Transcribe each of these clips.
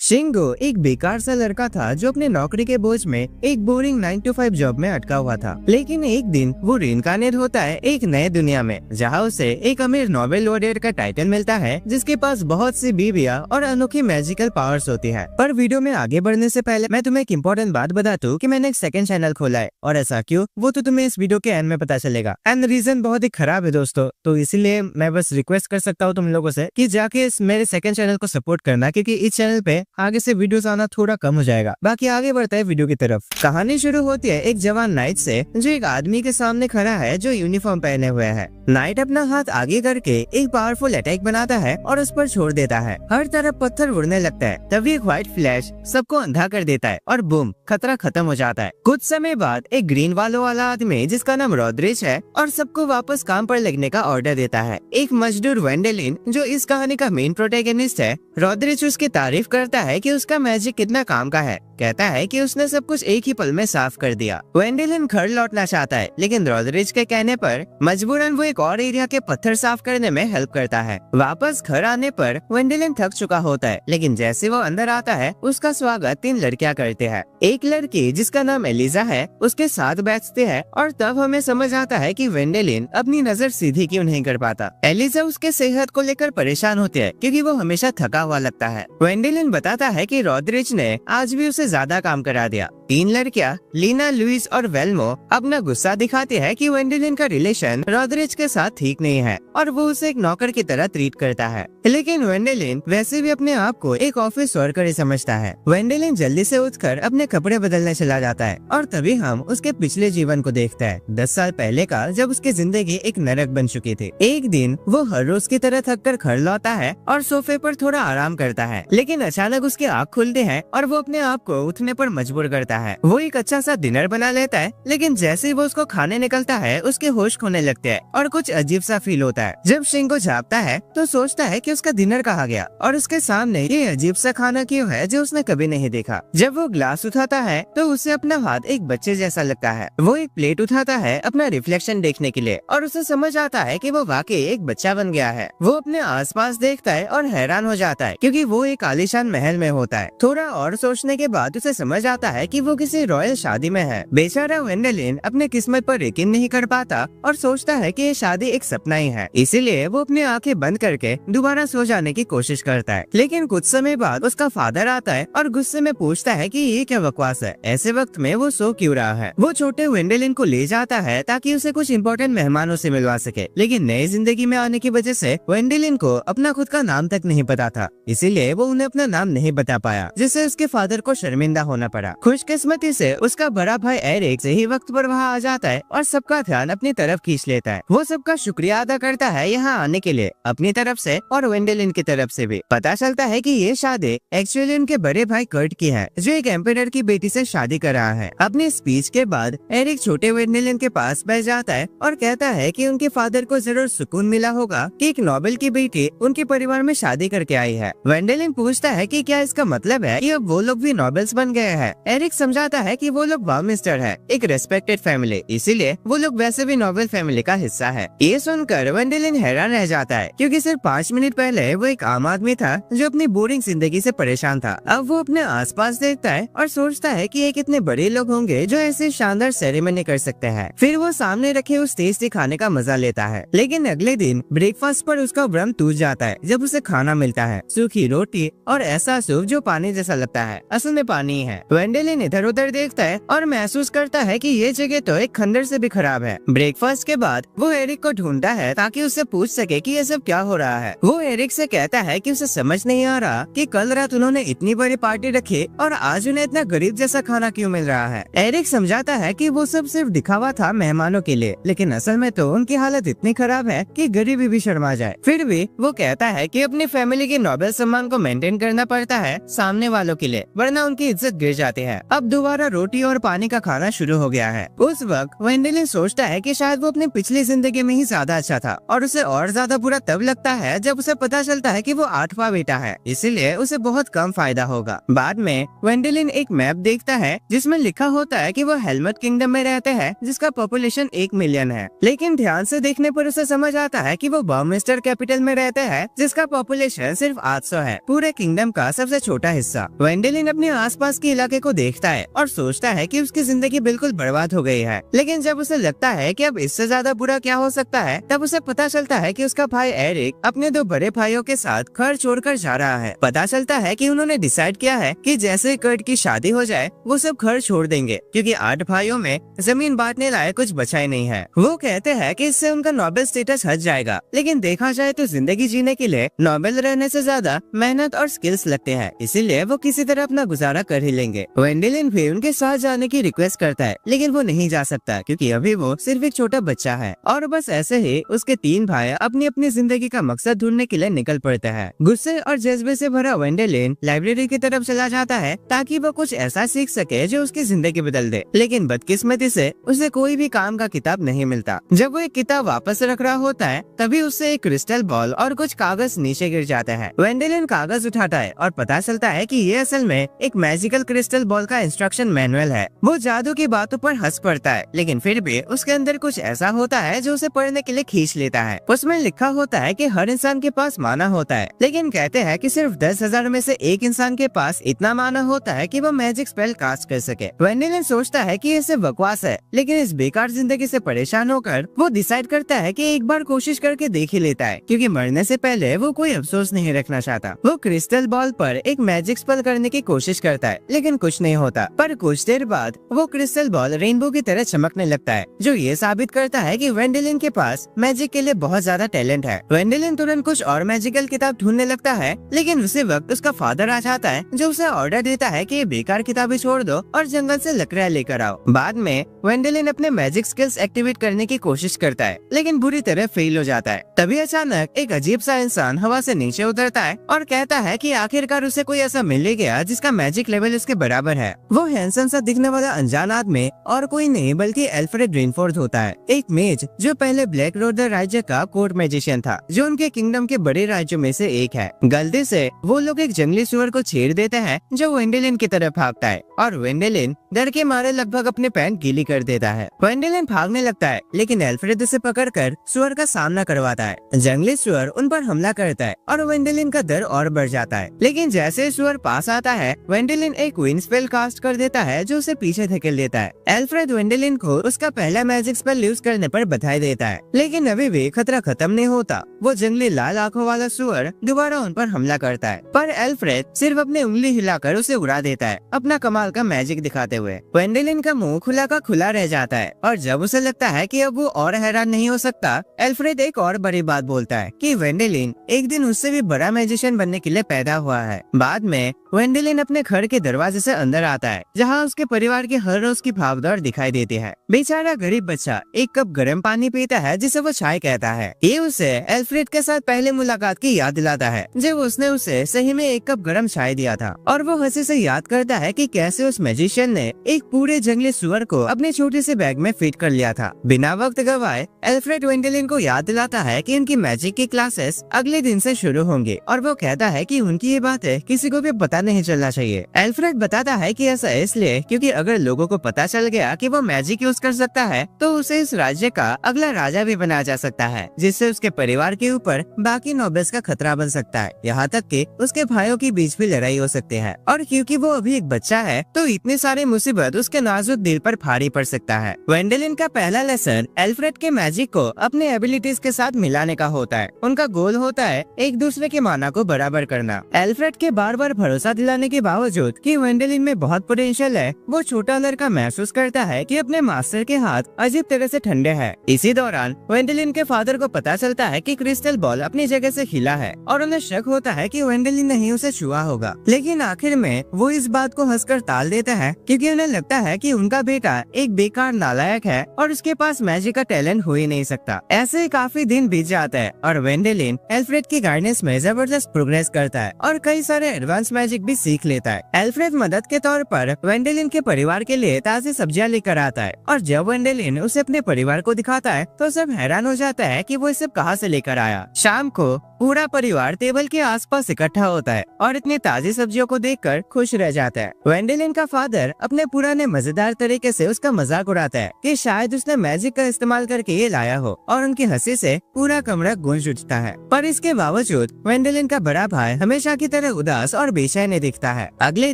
शिंगो एक बेकार सा लड़का था जो अपने नौकरी के बोझ में एक बोरिंग 9 to 5 जॉब में अटका हुआ था। लेकिन एक दिन वो रिइंकार्नेट होता है एक नए दुनिया में, जहाँ उसे एक अमीर नोबेल लॉरेट का टाइटल मिलता है जिसके पास बहुत सी बीवियां और अनोखी मैजिकल पावर्स होती है। पर वीडियो में आगे बढ़ने से पहले मैं तुम्हें एक इम्पोर्टेंट बात बता दूं कि मैंने एक सेकंड चैनल खोला है, और ऐसा क्यों वो तो तुम्हें इस वीडियो के एंड में पता चलेगा। एंड रीजन बहुत ही खराब है दोस्तों, तो इसीलिए मैं बस रिक्वेस्ट कर सकता हूँ तुम लोगों से कि जाके इस मेरे सेकंड चैनल को सपोर्ट करना, क्योंकि इस चैनल पे आगे से वीडियोस आना थोड़ा कम हो जाएगा। बाकी आगे बढ़ता है वीडियो की तरफ। कहानी शुरू होती है एक जवान नाइट से जो एक आदमी के सामने खड़ा है जो यूनिफॉर्म पहने हुए है। नाइट अपना हाथ आगे करके एक पावरफुल अटैक बनाता है और उस पर छोड़ देता है। हर तरफ पत्थर उड़ने लगता है। तभी एक व्हाइट फ्लैश सबको अंधा कर देता है और बूम, खतरा खत्म हो जाता है। कुछ समय बाद एक ग्रीन वालों वाला आदमी जिसका नाम रॉड्रिच है और सबको वापस काम पर लगने का ऑर्डर देता है। एक मजदूर वेंडेलिन जो इस कहानी का मेन प्रोटैगनिस्ट है, रॉड्रिच उसकी तारीफ करता है कि उसका मैजिक कितना काम का है। कहता है कि उसने सब कुछ एक ही पल में साफ कर दिया। वेंडेलिन घर लौटना चाहता है, लेकिन रॉड्रिच के कहने पर मजबूरन वो एक और एरिया के पत्थर साफ करने में हेल्प करता है। वापस घर आने पर वेंडेलिन थक चुका होता है, लेकिन जैसे वो अंदर आता है उसका स्वागत 3 लड़कियां करते हैं। एक लड़की जिसका नाम एलिजा है उसके साथ बैठते हैं और तब हमें समझ आता है कि वेंडेलिन अपनी नजर सीधी क्यों नहीं कर पाता। एलिजा उसके सेहत को लेकर परेशान होती है क्योंकि वो हमेशा थका हुआ लगता है। वेंडेलिन बताता है कि रॉड्रिच ने आज भी उसे ज्यादा काम करा दिया। 3 लड़कियां लीना, लुइस और वेल्मो अपना गुस्सा दिखाती है कि वेंडेलिन का रिलेशन रॉड्रिच के साथ ठीक नहीं है और वो उसे एक नौकर की तरह ट्रीट करता है। लेकिन वेंडेलिन वैसे भी अपने आप को एक ऑफिस वर्कर ही समझता है। वेंडेलिन जल्दी से उठकर अपने कपड़े बदलने चला जाता है और तभी हम उसके पिछले जीवन को देखते हैं, 10 साल पहले का, जब उसकी जिंदगी एक नरक बन चुकी थी। एक दिन वो हर रोज की तरह थक कर घर लौटा है और सोफे पर थोड़ा आराम करता है, लेकिन अचानक उसकी आँख खुलती है और वो अपने आप को उठने पर मजबूर करता है। वो एक अच्छा सा डिनर बना लेता है, लेकिन जैसे ही वो उसको खाने निकलता है उसके होश खोने लगते हैं और कुछ अजीब सा फील होता है। जब शिंगो जागता है तो सोचता है कि उसका डिनर कहाँ गया और उसके सामने ये अजीब सा खाना क्यों है जो उसने कभी नहीं देखा। जब वो ग्लास उठाता है तो उसे अपना हाथ एक बच्चे जैसा लगता है। वो एक प्लेट उठाता है अपना रिफ्लेक्शन देखने के लिए और उसे समझ आता है कि वो वाकई एक बच्चा बन गया है। वो अपने आसपास देखता है और हैरान हो जाता है क्योंकि वो एक आलीशान महल में होता है। थोड़ा और सोचने के बाद उसे समझ आता है कि वो किसी रॉयल शादी में है। बेचारा वेंडेलिन अपने किस्मत पर यकीन नहीं कर पाता और सोचता है कि ये शादी एक सपना ही है, इसीलिए वो अपनी आंखें बंद करके दोबारा सो जाने की कोशिश करता है। लेकिन कुछ समय बाद उसका फादर आता है और गुस्से में पूछता है कि ये क्या बकवास है, ऐसे वक्त में वो सो क्यों रहा है। वो छोटे वेंडेलिन को ले जाता है ताकि उसे कुछ इम्पोर्टेंट मेहमानों से मिलवा सके, लेकिन नई जिंदगी में आने की वजह से वेंडेलिन को अपना खुद का नाम तक नहीं पता था, इसीलिए वो उन्हें अपना नाम नहीं बता पाया, जिससे उसके फादर को शर्मिंदा होना पड़ा। खुशकिस्मती से उसका बड़ा भाई एरिक सही वक्त पर वहाँ आ जाता है और सबका ध्यान अपनी तरफ खींच लेता है। वो सबका शुक्रिया अदा करता है यहाँ आने के लिए, अपनी तरफ से और वेंडेलिन की तरफ से भी। पता चलता है कि ये शादी एक्चुअली उनके बड़े भाई कर्ट की है, जो एक एम्परर की बेटी से शादी कर रहा है। अपनी स्पीच के बाद एरिक छोटे वेंडेलिन के पास बैठ जाता है और कहता है कि उनके फादर को जरूर सुकून मिला होगा कि एक नोबेल की बेटी उनके परिवार में शादी करके आई है। वेंडेलिन पूछता है कि क्या इसका मतलब है कि अब वो लोग भी नोबेल्स बन गए हैं। एरिक समझाता है कि वो लोग वार्मिस्टर है, एक रेस्पेक्टेड फैमिली, इसीलिए वो लोग वैसे भी नोबेल फैमिली का हिस्सा है। ये सुनकर वेंडेलिन हैरान रह जाता है क्योंकि सिर्फ 5 मिनट पहले वो एक आम आदमी था जो अपनी बोरिंग जिंदगी से परेशान था। अब वो अपने आसपास देखता है और सोचता है कि ये कितने बड़े लोग होंगे जो ऐसे शानदार सेरेमनी कर सकते हैं। फिर वो सामने रखे उस टेस्टी खाने का मजा लेता है। लेकिन अगले दिन ब्रेकफास्ट पर उसका भ्रम टूट जाता है जब उसे खाना मिलता है सूखी रोटी और ऐसा सूप जो पानी जैसा लगता है, असल में पानी है। वेंडेलिन इधर उधर देखता है और महसूस करता है कि ये जगह तो एक खंडर से भी खराब है। ब्रेकफास्ट के बाद वो एरिक को ढूंढता है ताकि उससे पूछ सके कि ये सब क्या हो रहा है। वो एरिक से कहता है कि उसे समझ नहीं आ रहा कि कल रात उन्होंने इतनी बड़ी पार्टी रखी और आज उन्हें इतना गरीब जैसा खाना क्यों मिल रहा है। एरिक समझाता है कि वो सब सिर्फ दिखावा था मेहमानों के लिए, लेकिन असल में तो उनकी हालत इतनी खराब है कि गरीबी भी शर्मा जाए। फिर भी वो कहता है कि अपनी फैमिली के नोबेल सम्मान को मेंटेन करना पड़ता है सामने वालों के लिए, वरना उनकी इज्जत गिर जाती है। अब दोबारा रोटी और पानी का खाना शुरू हो गया है। उस वक्त वेंडेलिन सोचता है कि शायद वो अपनी पिछली जिंदगी में ही ज्यादा अच्छा था, और उसे और ज्यादा बुरा तब लगता है जब उसे पता चलता है कि वो 8वां बेटा है, इसीलिए उसे बहुत कम फायदा होगा। बाद में वेंडेलिन एक मैप देखता है जिसमें लिखा होता है कि वो हेलमट किंगडम में रहते हैं, जिसका पॉपुलेशन 1 मिलियन है। लेकिन ध्यान से देखने पर उसे समझ आता है कि वो बर्मिस्टर कैपिटल में रहते हैं, जिसका पॉपुलेशन सिर्फ 800 है, पूरे किंगडम का सबसे छोटा हिस्सा। वेंडेलिन अपने आसपास के इलाके को देखता है और सोचता है कि उसकी जिंदगी बिल्कुल बर्बाद हो गई है। लेकिन जब उसे लगता है कि अब इससे ज्यादा बुरा क्या हो सकता है, तब उसे पता चलता है कि उसका भाई एरिक अपने 2 बड़े भाइयों के साथ घर छोड़कर जा रहा है। पता चलता है कि उन्होंने डिसाइड किया है कि जैसे कर्ट की शादी हो जाए वो सब घर छोड़ देंगे, क्योंकि 8 भाइयों में जमीन बांटने लायक कुछ बचा ही नहीं है। वो कहते हैं कि इससे उनका नोबेल स्टेटस हट जाएगा, लेकिन देखा जाए तो जिंदगी जीने के लिए नोबेल रहने से ज्यादा मेहनत और स्किल्स लगते हैं, इसीलिए वो किसी तरह अपना गुजारा कर ही लेंगे। वेंडेलिन भी उनके साथ जाने की रिक्वेस्ट करता है, लेकिन वो नहीं जा सकता क्योंकि अभी वो सिर्फ एक छोटा बच्चा है। और बस ऐसे ही उसके 3 भाई अपनी अपनी जिंदगी का मकसद ढूंढने के लिए निकल पड़ते हैं। गुस्से और जज्बे से भरा वेंडेलिन लाइब्रेरी की तरफ चला जाता है ताकि वो कुछ ऐसा सीख सके जो उसकी जिंदगी बदल दे, लेकिन बदकिस्मती से उसे कोई भी काम का किताब नहीं मिलता। जब वो एक किताब वापस रख रहा होता है तभी उससे एक क्रिस्टल बॉल और कुछ कागज नीचे गिर जाते हैं। वेंडेलिन कागज उठाता है और पता चलता है कि ये असल में एक मैजिकल क्रिस्टल बॉल का इंस्ट्रक्शन मैनुअल है। वो जादू की बातों पर हंस पड़ता है, लेकिन फिर भी उसके अंदर कुछ ऐसा होता है जो उसे पढ़ने के लिए खींच लेता है। उसमें लिखा होता है कि हर इंसान के पास माना होता है, लेकिन कहते हैं कि सिर्फ 10,000 में से एक इंसान के पास इतना माना होता है कि वो मैजिक स्पेल कास्ट कर सके। वेंडेलिन सोचता है कि ये सिर्फ बकवास है, लेकिन इस बेकार जिंदगी से परेशान होकर वो डिसाइड करता है कि एक बार कोशिश करके देख ही लेता है, क्योंकि मरने से पहले वो कोई अफसोस नहीं रखना चाहता। वो क्रिस्टल बॉल पर एक मैजिक स्पेल करने की कोशिश करता है, लेकिन कुछ नहीं होता। पर कुछ देर बाद वो क्रिस्टल बॉल रेनबो की तरह चमकने लगता है, जो ये साबित करता है कि वेंडेलिन के पास मैजिक के लिए बहुत ज्यादा टैलेंट है। वेंडेलिन तुरंत कुछ और मैजिकल किताब ढूंढने लगता है, लेकिन उसी वक्त उसका फादर आ जाता है, जो उसे ऑर्डर देता है कि ये बेकार किताबें छोड़ दो और जंगल से लकड़ियां लेकर आओ। बाद में वेंडेलिन अपने मैजिक स्किल्स एक्टिवेट करने की कोशिश करता है, लेकिन बुरी तरह फेल हो जाता है। तभी अचानक एक अजीब सा इंसान हवा से नीचे उतरता है और कहता है कि आखिरकार उसे कोई ऐसा मिल ही गया जिसका मैजिक लेवल इसके बराबर है। वो हैंडसम सा दिखने वाला अनजान आदमी और कोई नहीं बल्कि एल्फ्रेड रेनफोर्थ होता है, एक मेज जो पहले ब्लैक रोड राज्य का कोर्ट मैजिशियन था, जो उनके किंगडम के बड़े राज्यों में से एक है। गलती से वो लोग एक जंगली सुअर को छेड़ देते हैं जो वेंडेलिन की तरफ भागता है, और वेंडेलिन डर के मारे लगभग अपने पैंट गीली कर देता है। वेंडेलिन भागने लगता है, लेकिन एल्फ्रेड उसे पकड़कर सुअर का सामना करवाता है। जंगली सुअर उन पर हमला करता है और वेंडेलिन का डर और बढ़ जाता है, लेकिन जैसे सुअर पास आता है वेंडेलिन एक विंड स्पेल कास्ट कर देता है जो उसे पीछे धकेल देता है। एल्फ्रेड वेंडेलिन को उसका पहला मैजिक स्पेल यूज करने पर बधाई देता है, लेकिन अभी भी खतरा खत्म नहीं होता। वो जंगली लाल आंखों वाला सुअर दोबारा उन पर हमला करता है, पर एल्फ्रेड सिर्फ अपनी उंगली हिलाकर उसे उड़ा देता है, अपना कमाल का मैजिक दिखाते हुए। वेंडेलिन का मुंह खुला का खुला रह जाता है, और जब उसे लगता है कि अब वो और हैरान नहीं हो सकता, एल्फ्रेड एक और बड़ी बात बोलता है कि वेंडेलिन एक दिन उससे भी बड़ा मैजिशियन बनने के लिए पैदा हुआ है। बाद में वेंडेलिन अपने घर के दरवाजे से अंदर आता है, जहाँ उसके परिवार की हर रोज की भागदौड़ दिखाई देती है। बेचारा गरीब बच्चा एक कप गर्म पानी पीता है जिसे वो चाय कहता है। ये उसे एल्फ्रेड के साथ पहले मुलाकात की याद दिलाता है, जब उसने उसे सही में एक कप गर्म चाय दिया था, और वो हंसी से याद करता है कि कैसे उस मैजिशियन ने एक पूरे जंगली सुअर को अपने छोटे से बैग में फिट कर लिया था। बिना वक्त गवाए एल्फ्रेड वेंडेलिन को याद दिलाता है कि उनकी मैजिक की क्लासेस अगले दिन से शुरू होंगे, और वो कहता है कि उनकी ये बातें किसी को भी पता नहीं चलना चाहिए। एल्फ्रेड बताता है कि ऐसा इसलिए क्योंकि अगर लोगों को पता चल गया कि वो मैजिक यूज कर सकता है तो उसे इस राज्य का अगला राजा भी बनाया जा सकता है, जिससे उसके परिवार के ऊपर बाकी नोबल्स का खतरा बन सकता है, यहाँ तक कि उसके भाइयों के बीच भी लड़ाई हो सकती है। और क्योंकि वो अभी एक बच्चा है तो इतनी सारी मुसीबत उसके नाजुक दिल पर भारी पड़ सकता है। वेंडेलिन का पहला लेसन एल्फ्रेड के मैजिक को अपने एबिलिटीज के साथ मिलाने का होता है। उनका गोल होता है एक दूसरे के माना को बराबर करना। एल्फ्रेड के बार बार भरोसा दिलाने के बावजूद कि वेंडेलिन में बहुत पोटेंशियल है, वो छोटा लड़का महसूस करता है कि अपने मास्टर के हाथ अजीब तरह से ठंडे हैं। इसी दौरान वेंडेलिन के फादर को पता चलता है कि क्रिस्टल बॉल अपनी जगह से हिला है, और उन्हें शक होता है कि वेंडेलिन ने ही उसे छुआ होगा। लेकिन आखिर में वो इस बात को हंसकर टाल देता है, क्योंकि उन्हें लगता है कि उनका बेटा एक बेकार नालायक है और उसके पास मैजिक का टैलेंट हो ही नहीं सकता। ऐसे काफी दिन बीत जाते हैं और वेंडेलिन एल्फ्रेड की गाइडेंस में जबरदस्त प्रोग्रेस करता है और कई सारे एडवांस मैजिक मैजिक भी सीख लेता है। एल्फ्रेड मदद के तौर पर वेंडेलिन के परिवार के लिए ताज़ी सब्जियां लेकर आता है और जब वेंडेलिन उसे अपने परिवार को दिखाता है तो सब हैरान हो जाता है कि वो इसे कहाँ से लेकर आया। शाम को पूरा परिवार टेबल के आसपास इकट्ठा होता है और इतनी ताज़ी सब्जियों को देखकर खुश रह जाता है। वेंडेलिन का फादर अपने पुराने मजेदार तरीके से उसका मजाक उड़ाता है कि शायद उसने मैजिक का इस्तेमाल करके ये लाया हो और उनकी हंसी से पूरा कमरा गूंज उठता है। पर इसके बावजूद वेंडेलिन का बड़ा भाई हमेशा की तरह उदास और बेचैन दिखता है। अगले